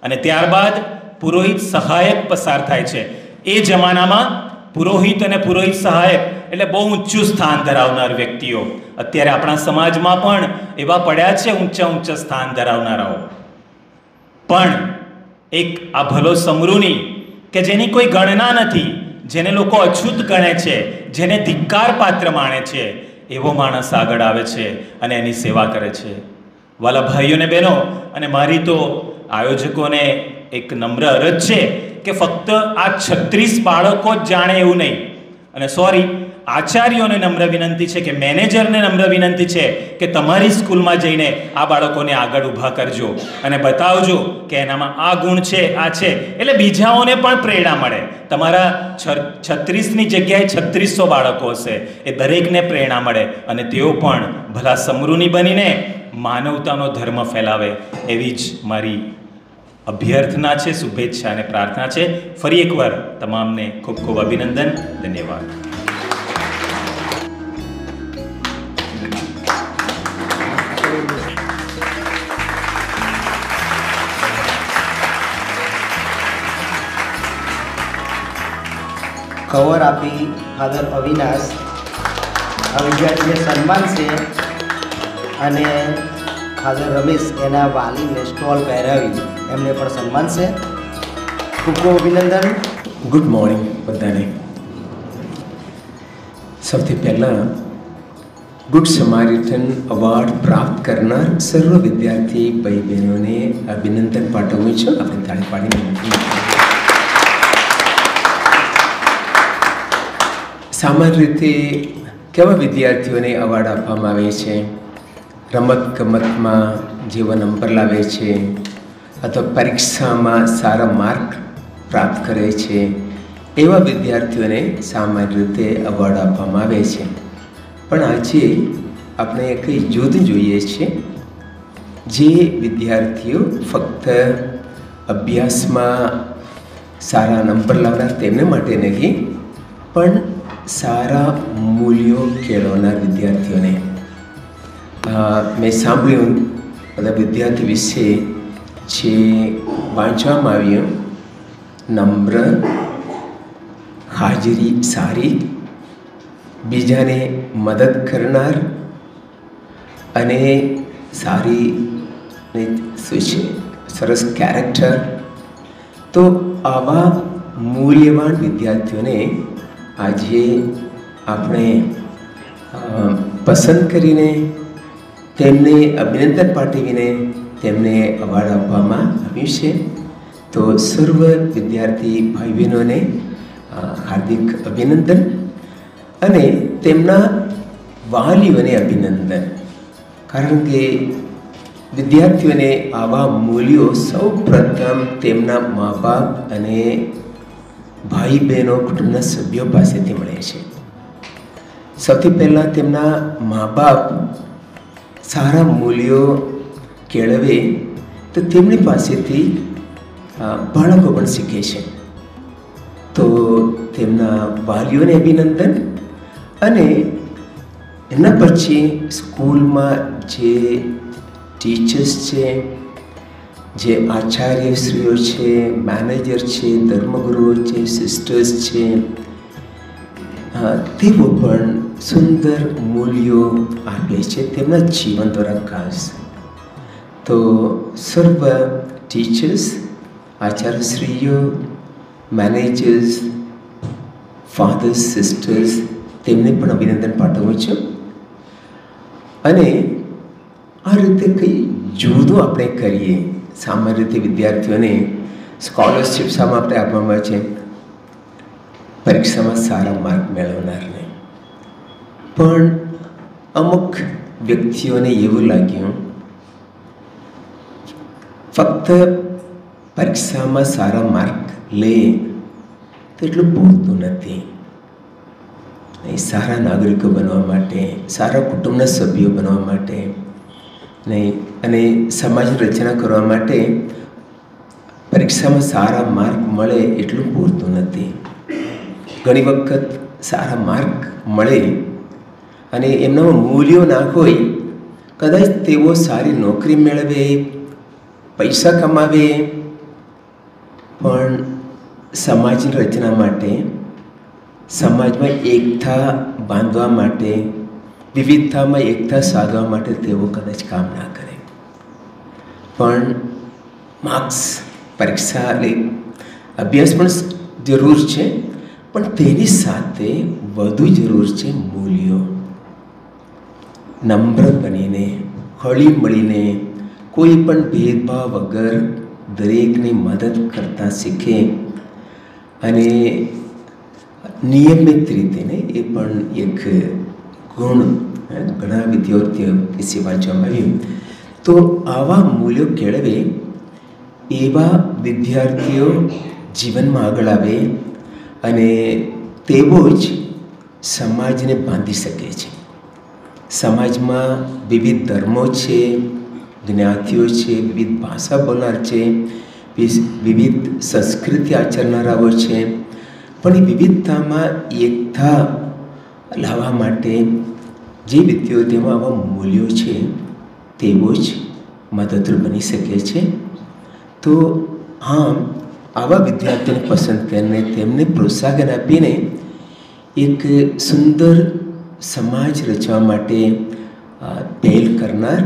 અને ત્યારબાદ પુરોહિત સહાયક પસાર થાય છે. એ જમાનામાં પુરોહિત અને પુરોહિત સહાયક એટલે બહુ ઊંચું સ્થાન ધરાવનાર વ્યક્તિઓ. અત્યારે આપણા સમાજમાં પણ એવા પડ્યા છે ઊંચા સ્થાન ધરાવનારાઓ. પણ એક આ ભલો સમરુની, કે જેની કોઈ ગણના નથી, જેને લોકો અછૂત ગણે છે, જેને ધિક્કાર પાત્ર માને છે, એવો માણસ આગળ આવે છે અને એની સેવા કરે છે. વાલા ભાઈઓ અને બહેનો, અને મારી તો આયોજકોને એક નમ્ર અરજ છે કે ફક્ત આ 36 બાળકો જ જાણે એવું નહીં. અને સોરી, આચાર્યોને નમ્ર વિનંતી છે, કે મેનેજરને નમ્ર વિનંતી છે કે તમારી સ્કૂલમાં જઈને આ બાળકોને આગળ ઊભા કરજો અને બતાવજો કે એનામાં આ ગુણ છે, આ છે, એટલે બીજાઓને પણ પ્રેરણા મળે. તમારા 36ની જગ્યાએ 3600 બાળકો હશે, એ દરેકને પ્રેરણા મળે અને તેઓ પણ ભલા સમૃદ્ધિ બનીને માનવતાનો ધર્મ ફેલાવે, એવી જ મારી અભ્યર્થના છે, શુભેચ્છા અને પ્રાર્થના છે. ફરી એકવાર તમામને ખૂબ ખૂબ અભિનંદન, ધન્યવાદ. કવર આપી ફાધર અવિનાશ આ વિદ્યાર્થીને સન્માન છે, અને ફાધર રમેશ એના વાલીને સ્ટોલ પહેરાવી એમને પણ સન્માન છે. ખૂબ ખૂબ અભિનંદન. ગુડ મોર્નિંગ બધાને. સૌથી પહેલાં ગુડ સમારિટન અવોર્ડ પ્રાપ્ત કરનાર સર્વ વિદ્યાર્થી ભાઈ બહેનોને અભિનંદન પાઠવું છું. આપણે તાળી પાડીને સામાન્ય રીતે કેવા વિદ્યાર્થીઓને અવોર્ડ આપવામાં આવે છે? રમતગમતમાં જેવો નંબર લાવે છે અથવા પરીક્ષામાં સારા માર્ક પ્રાપ્ત કરે છે, એવા વિદ્યાર્થીઓને સામાન્ય રીતે અવોર્ડ આપવામાં આવે છે. પણ આજે આપણે કંઈ જુદું જોઈએ છીએ. જે વિદ્યાર્થીઓ ફક્ત અભ્યાસમાં સારા નંબર લાવનાર તેમને માટે નહીં, પણ સારા મૂલ્યો કેળવનાર વિદ્યાર્થીઓને. મેં સાંભળ્યું બધા વિદ્યાર્થી વિશે જે વાંચવામાં આવ્યું નમ્ર, હાજરી સારી, બીજાને મદદ કરનાર અને સારી શું છે સરસ કેરેક્ટર. તો આવા મૂલ્યવાન વિદ્યાર્થીઓને આજે આપણે પસંદ કરીને તેમને અભિનંદન પાઠવીને તેમને એવોર્ડ આપવામાં આવ્યું છે. તો સર્વ વિદ્યાર્થી ભાઈ બહેનોને હાર્દિક અભિનંદન અને તેમના વાલીઓને અભિનંદન. કારણ કે વિદ્યાર્થીઓને આવા મૂલ્યો સૌ પ્રથમ તેમના મા બાપ અને ભાઈ બહેનો કુટુંબના સભ્યો પાસેથી મળે છે. સૌથી પહેલાં તેમના મા બાપ સારા મૂલ્યો કેળવે તો તેમની પાસેથી બાળકો પણ શીખે છે. તો તેમના વાલીઓને અભિનંદન અને એના પછી સ્કૂલમાં જે ટીચર્સ છે, જે આચાર્યશ્રીઓ છે, મેનેજર છે, ધર્મગુરુઓ છે, સિસ્ટર્સ છે, તેઓ પણ સુંદર મૂલ્યો આપે છે તેમના જીવન દ્વારા ખાસ. તો સર્વ ટીચર્સ, આચાર્યશ્રીઓ, મેનેજર્સ, ફાધર્સ, સિસ્ટર્સ તેમને પણ અભિનંદન પાઠવું છું. અને આ રીતે કંઈ જુદું આપણે કરીએ. સામાન્ય રીતે વિદ્યાર્થીઓને સ્કોલરશિપ શામાં આપણે આપવામાં છે? પરીક્ષામાં સારા માર્ક મેળવનારને. પણ અમુક વ્યક્તિઓને એવું લાગ્યું ફક્ત પરીક્ષામાં સારા માર્ક લે તો એટલું પૂરતું નથી. સારા નાગરિકો બનવા માટે, સારા કુટુંબના સભ્યો બનવા માટે અને સમાજની રચના કરવા માટે પરીક્ષામાં સારા માર્ક મળે એટલું પૂરતું નથી. ઘણી વખત સારા માર્ક મળે અને એમનામાં મૂલ્યો ના હોય, કદાચ તેઓ સારી નોકરી મેળવે, પૈસા કમાવે, પણ સમાજની રચના માટે, સમાજમાં એકતા બાંધવા માટે, વિવિધતામાં એકતા સાધવા માટે તેઓ કદાચ કામ ના કરે. પણ માર્ક્સ, પરીક્ષા અભ્યાસ પણ જરૂર છે, પણ તેની સાથે વધુ જરૂર છે મૂલ્યો. નમ્ર બનીને, હળી મળીને, કોઈ પણ ભેદભાવ વગર દરેકની મદદ કરતા શીખે અને નિયમિત રીતે એ પણ એક ગુણ ઘણા વિદ્યાર્થીઓ વિશે વાંચવામાં આવ્યું. તો આવા મૂલ્યો કેળવે એવા વિદ્યાર્થીઓ જીવનમાં આગળ આવે અને તેઓ જ સમાજને બાંધી શકે છે. સમાજમાં વિવિધ ધર્મો છે, જ્ઞાતિઓ છે, વિવિધ ભાષા બોલનાર છે, વિવિધ સંસ્કૃતિ આચરનારાઓ છે, પણ એ વિવિધતામાં એકતા લાવવા માટે જે વિદ્યાર્થીઓમાં આવા મૂલ્યો છે તેઓ જ મદદરૂપ બની શકે છે. તો આવા વિદ્યાર્થીઓને પસંદ કરીને તેમને પ્રોત્સાહન આપીને એક સુંદર સમાજ રચવા માટે પહેલ કરનાર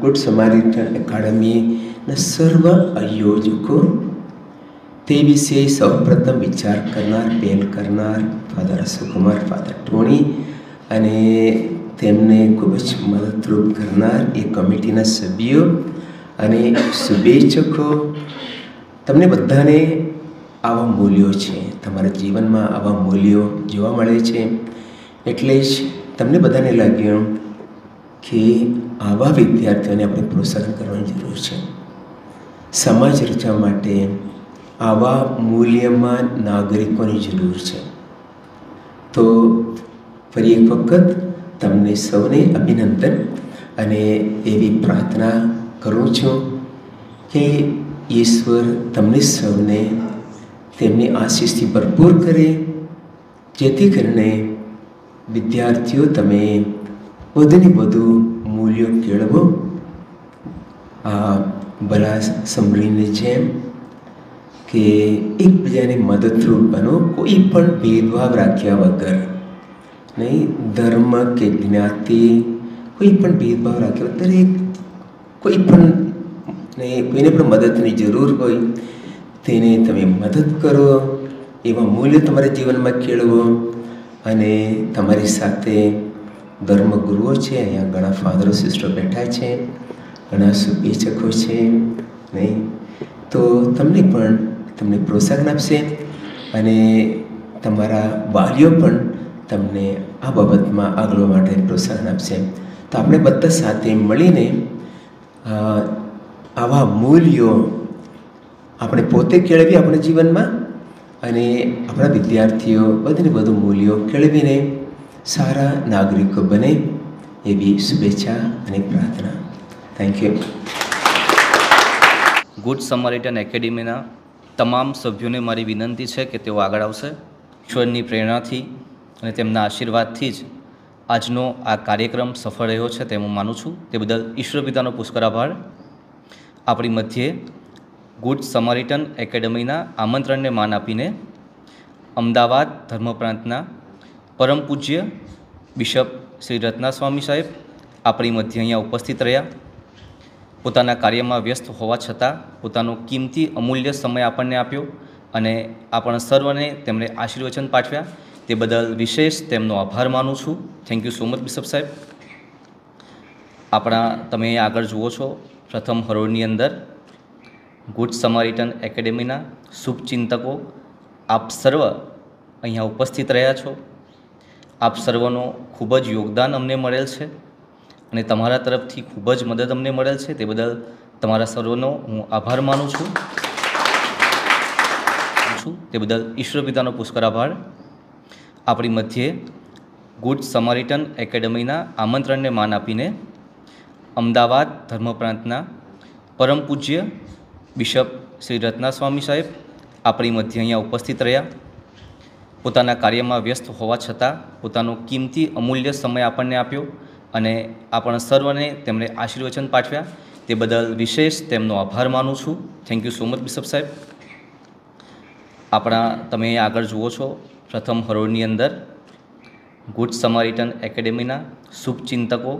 ગુડ સમારિટન એકેડમીના સર્વ આયોજકો, તે વિશે સૌપ્રથમ વિચાર કરનાર, પહેલ કરનાર ફાધર અશોકકુમાર, ફાધર ટોણી અને તેમને ખૂબ જ મદદરૂપ કરનાર એ કમિટીના સભ્યો અને શુભેચ્છકો, તમને બધાને આવા મૂલ્યો છે, તમારા જીવનમાં આવા મૂલ્યો જોવા મળે છે. એટલે જ તમને બધાને લાગ્યું કે આવા વિદ્યાર્થીઓને આપણે પ્રોત્સાહન કરવાની જરૂર છે. સમાજ રચવા માટે આવા મૂલ્યવાન નાગરિકોની જરૂર છે. તો ફરી એક વખત તમને સૌને અભિનંદન અને એવી પ્રાર્થના કરું છું કે ઈશ્વર તમને સૌને તેમની આશીષથી ભરપૂર કરે, જેથી કરીને વિદ્યાર્થીઓ તમે વધુને વધુ મૂલ્યો કેળવો. આ ભલા સમરીની જેમ કે એકબીજાને મદદરૂપ બનો, કોઈ પણ ભેદભાવ રાખ્યા વગર, નહીં ધર્મ કે જ્ઞાતિ, કોઈ પણ ભેદભાવ રાખ્યા વગર દરેક કોઈ પણ કોઈને પણ મદદની જરૂર હોય તેને તમે મદદ કરો, એવા મૂલ્ય તમારા જીવનમાં કેળવો. અને તમારી સાથે ધર્મગુરુઓ છે, અહીંયા ઘણા ફાધરો સિસ્ટરો બેઠા છે, ઘણા શુભેચ્છકો છે, નહીં તો તમને પ્રોત્સાહન આપશે અને તમારા વાલીઓ પણ તમને આ બાબતમાં આગળ માટે પ્રોત્સાહન આપશે. તો આપણે બધા સાથે મળીને આવા મૂલ્યો આપણે પોતે કેળવી આપણા જીવનમાં અને આપણા વિદ્યાર્થીઓ બધે બધું મૂલ્યો કેળવીને સારા નાગરિકો બને એવી શુભેચ્છા અને પ્રાર્થના. Thank you. ગુડ સમારિટન એકેડેમીના તમામ સભ્યોને મારી વિનંતી છે કે તેઓ આગળ આવશે. ઈશ્વરની પ્રેરણાથી અને તેમના આશીર્વાદથી જ આજનો આ કાર્યક્રમ સફળ રહ્યો છે તેમ હું માનું છું. તે બદલ ઈશ્વર પિતાનો પુષ્કળ આભાર. આપણી મધ્યે ગુડ સમારિટન એકેડેમીના આમંત્રણને માન આપીને અમદાવાદ ધર્મ પ્રાંતના પરમ પૂજ્ય બિશપ શ્રી રત્ના સ્વામી સાહેબ આપણી મધ્ય અહીંયા ઉપસ્થિત રહ્યા. પોતાના કાર્યમાં વ્યસ્ત હોવા છતાં પોતાનો કિંમતી અમૂલ્ય સમય આપણને આપ્યો અને આપણા સર્વને તેમણે આશીર્વચન પાઠવ્યા. તે બદલ વિશેષ તેમનો આભાર માનું છું. Thank you so much bishop સાહેબ. તમે આગળ જુઓ છો પ્રથમ હરોળની અંદર ગુડ સમારિટન એકેડેમીના શુભચિંતકો આપ સર્વ અહીંયા ઉપસ્થિત રહ્યા છો. આપ સર્વનો ખૂબ જ યોગદાન અમને મળેલ છે અને તમારા તરફથી ખૂબ જ મદદ અમને મળેલ છે. તે બદલ તમારા સર્વનો હું આભાર માનું છું. તે બદલ ઈશ્વર પિતાનો પુષ્કળ આભાર. આપણી મધ્યે ગુડ સમારિટન એકેડેમીના આમંત્રણને માન આપીને અમદાવાદ ધર્મ પ્રાંતના પરમ પૂજ્ય બિશપ શ્રી રત્ના સ્વામી સાહેબ આપણી મધ્ય અહીંયા ઉપસ્થિત રહ્યા. પોતાના કાર્યમાં વ્યસ્ત હોવા છતાં પોતાનો કિંમતી અમૂલ્ય સમય આપણને આપ્યો અને આપણા સર્વને તેમણે આશીર્વચન પાઠવ્યા. તે બદલ વિશેષ તેમનો આભાર માનું છું. Thank you so much bishop સાહેબ. તમે આગળ જુઓ છો પ્રથમ હરોળની અંદર ગુડ સમારિટન એકેડેમીના શુભચિંતકો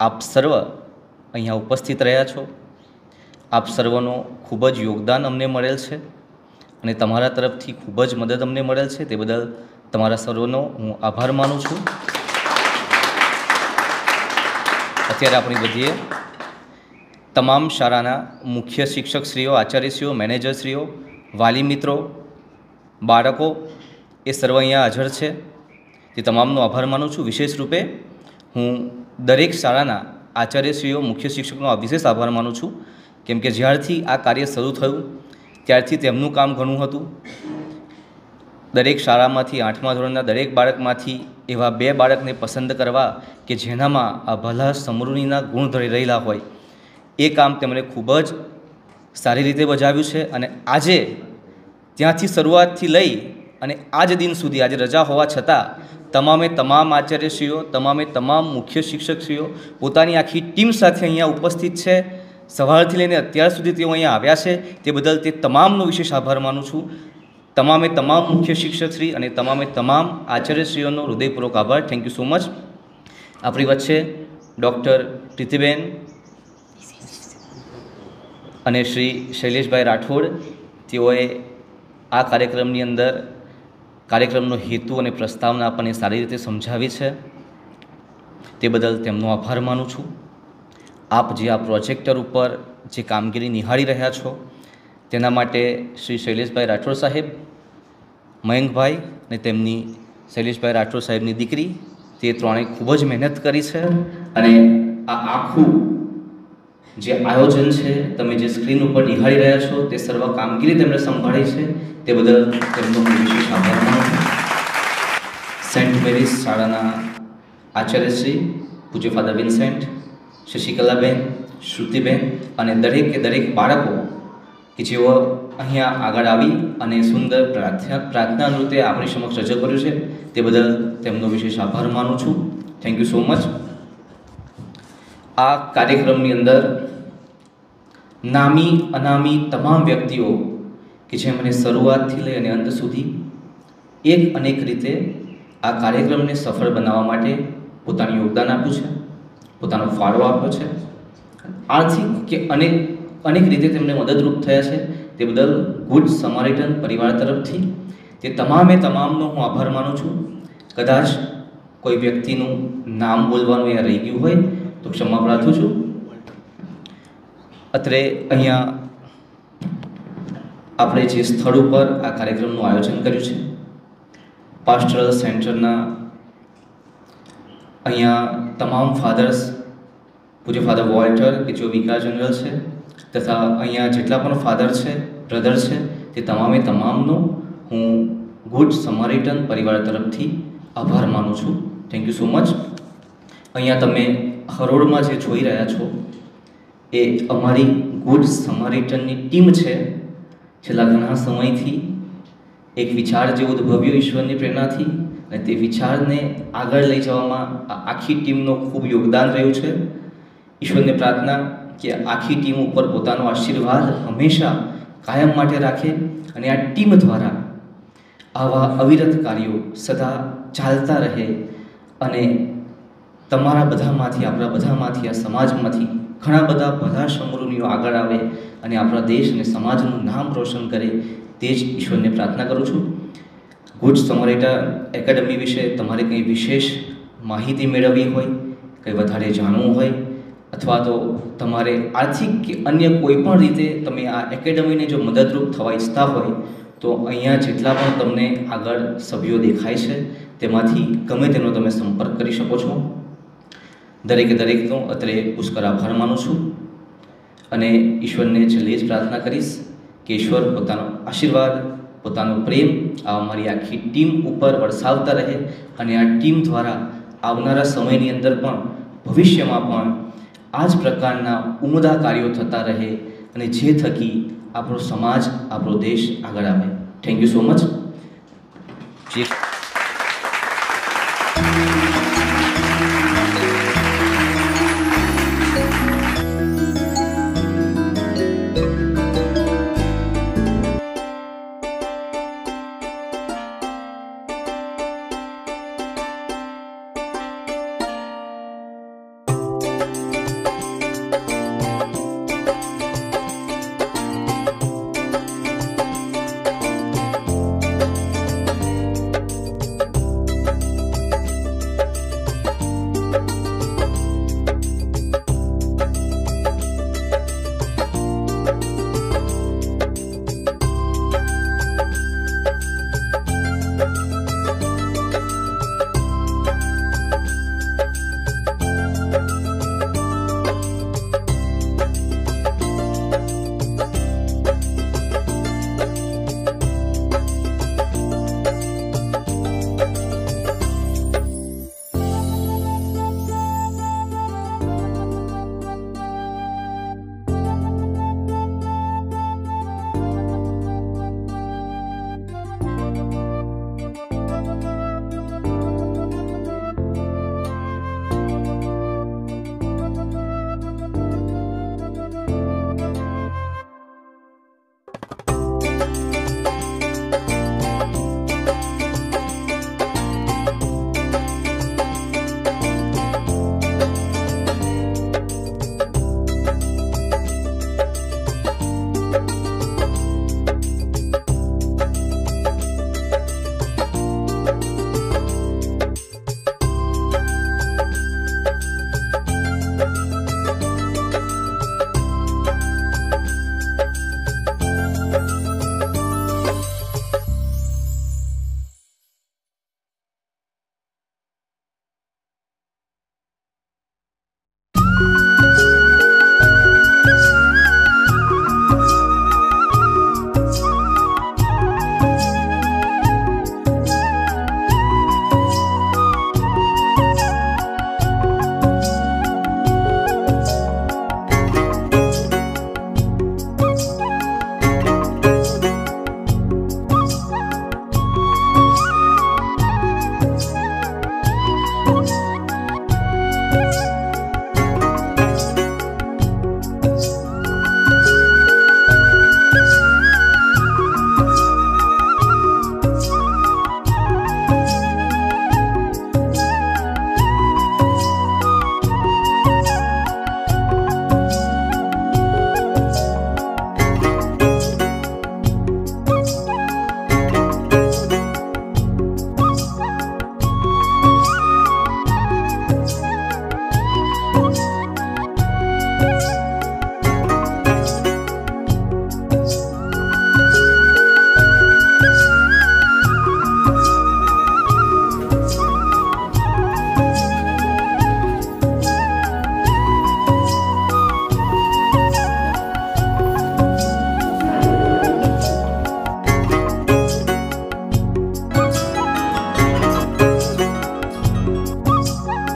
આપ સર્વ અહીંયા ઉપસ્થિત રહ્યા છો. આપ સર્વનો ખૂબ જ યોગદાન અમને મળેલ છે અને તમારા તરફથી ખૂબ જ મદદ અમને મળેલ છે. તે બદલ તમારા સર્વનો હું આભાર માનું છું. અત્યારે આપણી બધીએ તમામ શાળાના મુખ્ય શિક્ષકશ્રીઓ, આચાર્યશ્રીઓ, મેનેજરશ્રીઓ, વાલી મિત્રો, બાળકો એ સર્વ અહીંયા હાજર છે. તે તમામનો આભાર માનું છું. વિશેષ રૂપે હું દરેક શાળાના આચાર્યશ્રીઓ, મુખ્ય શિક્ષકનો વિશેષ આભાર માનું છું. કેમ કે જ્યારથી આ કાર્ય શરૂ થયું ત્યારથી તેમનું કામ ઘણું હતું. દરેક શાળામાંથી 8મા ધોરણના દરેક બાળકમાંથી એવા 2 બાળકને પસંદ કરવા કે જેનામાં આ ભલા સમૃદ્ધિના ગુણ ધરી રહેલા હોય, એ કામ તેમણે ખૂબ જ સારી રીતે બજાવ્યું છે. અને આજે ત્યાંથી શરૂઆતથી લઈ અને આજ દિન સુધી, આજે રજા હોવા છતાં તમામ આચાર્યશ્રીઓ, તમામ મુખ્ય શિક્ષકશ્રીઓ પોતાની આખી ટીમ સાથે અહીંયા ઉપસ્થિત છે. સવારથી લઈને અત્યાર સુધી તેઓ અહીંયા આવ્યા છે. તે બદલ તે તમામનો વિશેષ આભાર માનું છું. તમામ મુખ્ય શિક્ષકશ્રી અને તમામ આચાર્યશ્રીઓનો હૃદયપૂર્વક આભાર. Thank you so much. આપણી વચ્ચે ડૉક્ટર પ્રીતિબેન અને શ્રી શૈલેષભાઈ રાઠોડ, તેઓએ આ કાર્યક્રમની અંદર કાર્યક્રમનો હેતુ અને પ્રસ્તાવના આપણને સારી રીતે સમજાવી છે. તે બદલ તેમનો આભાર માનું છું. આપ જે આ પ્રોજેક્ટર ઉપર જે કામગીરી નિહાળી રહ્યા છો તેના માટે શ્રી શૈલેષભાઈ રાઠોડ સાહેબ, મયંકભાઈ અને તેમની શૈલેષભાઈ રાઠોડ સાહેબની દીકરી, તે ત્રણેય ખૂબ જ મહેનત કરી છે. અને આ આખું જે આયોજન છે, તમે જે સ્ક્રીન ઉપર નિહાળી રહ્યા છો, તે સર્વ કામગીરી તેમણે સંભાળી છે. તે બદલ તેમનો વિશેષ આભાર માનું છું. સેન્ટ મેરીઝ શાળાના આચાર્યશ્રી પૂજ્ય ફાધર વિન્સેન્ટ, શશિકલાબેન, શ્રુતિબેન અને દરેક બાળકો કે જેઓ અહીંયા આગળ આવી અને સુંદર પ્રાર્થના નૃત્ય આપણી સમક્ષ રજૂ કર્યું છે, તે બદલ તેમનો વિશેષ આભાર માનું છું. Thank you so much. આ કાર્યક્રમની અંદર નામી અનામી તમામ વ્યક્તિઓ કે જેમણે શરૂઆતથી લઈ અને અંત સુધી એક અનેક રીતે આ કાર્યક્રમને સફળ બનાવવા માટે પોતાનું યોગદાન આપ્યું છે, પોતાનો ફાળો આપ્યો છે, આર્થિક કે અનેક રીતે તેમને મદદરૂપ થયા છે. તે બદલ ગુડ સમારિટન પરિવાર તરફથી તે તમામે તમામનો હું આભાર માનું છું. કદાચ કોઈ વ્યક્તિનું નામ બોલવાનું અહીંયા રહી ગયું હોય તો ક્ષમા પ્રાર્થું છું. અત્રે અહીંયા આપણે જે સ્થળ ઉપર આ કાર્યક્રમનું આયોજન કર્યું છે, પાસ્ટરલ સેન્ટરના અહીંયા તમામ ફાધર્સ, પૂજ્ય ફાધર વોલ્ટર કે જેઓ વિકાર જનરલ છે, તથા અહીંયા જેટલા પણ ફાધર છે, બ્રધર છે, તે તમામે તમામનો હું ગુડ સમારિટન પરિવાર તરફથી આભાર માનું છું. Thank you so much. અહીંયા તમે હરોળમાં જે જોઈ રહ્યા છો એ અમારી ગુડ સમારિટનની ટીમ છે. છેલ્લા ઘણા સમયથી એક વિચાર જે ઉદ્ભવ્યો ઈશ્વરની પ્રેરણાથી, અને તે વિચારને આગળ લઈ જવામાં આખી ટીમનો ખૂબ યોગદાન રહ્યું છે. ઈશ્વરને પ્રાર્થના કે આખી ટીમ ઉપર પોતાનો આશીર્વાદ હંમેશા કાયમ માટે રાખે અને આ ટીમ દ્વારા આવા અવિરત કાર્યો સદા ચાલતા રહે અને તમારા બધામાંથી, આપણા બધામાંથી, આ સમાજમાંથી ઘણા બધા ભલા સમૃદ્ધિઓ આગળ આવે અને આપણા દેશ અને સમાજનું નામ રોશન કરે, તે જ ઈશ્વરને પ્રાર્થના કરું છું. ગુડ સમારિટન એકેડમી વિશે તમારે કંઈ વિશેષ માહિતી મેળવવી હોય, કંઈ વધારે જાણવું હોય, અથવા તો તમારે આર્થિક કે અન્ય કોઈ પણ રીતે તમે આ એકેડમીને જો મદદરૂપ થવા ઈચ્છતા હોય તો અહીંયા જેટલા પણ તમને આગળ સભ્યો દેખાય છે તેમાંથી ગમે તેનો તમે સંપર્ક કરી શકો છો. દરેકનો અત્રે પુષ્કળ આભાર માનું છું અને ઈશ્વરને છેલ્લે જ પ્રાર્થના કરીશ કે ઈશ્વર પોતાનો આશીર્વાદ, પોતાનો પ્રેમ આ અમારી આખી ટીમ ઉપર વરસાવતા રહે અને આ ટીમ દ્વારા આવનારા સમયની અંદર પણ, ભવિષ્યમાં પણ આ જ પ્રકારના ઉમદા કાર્યો થતા રહે અને જે થકી આપણો સમાજ, આપણો દેશ આગળ આવે. Thank you so much.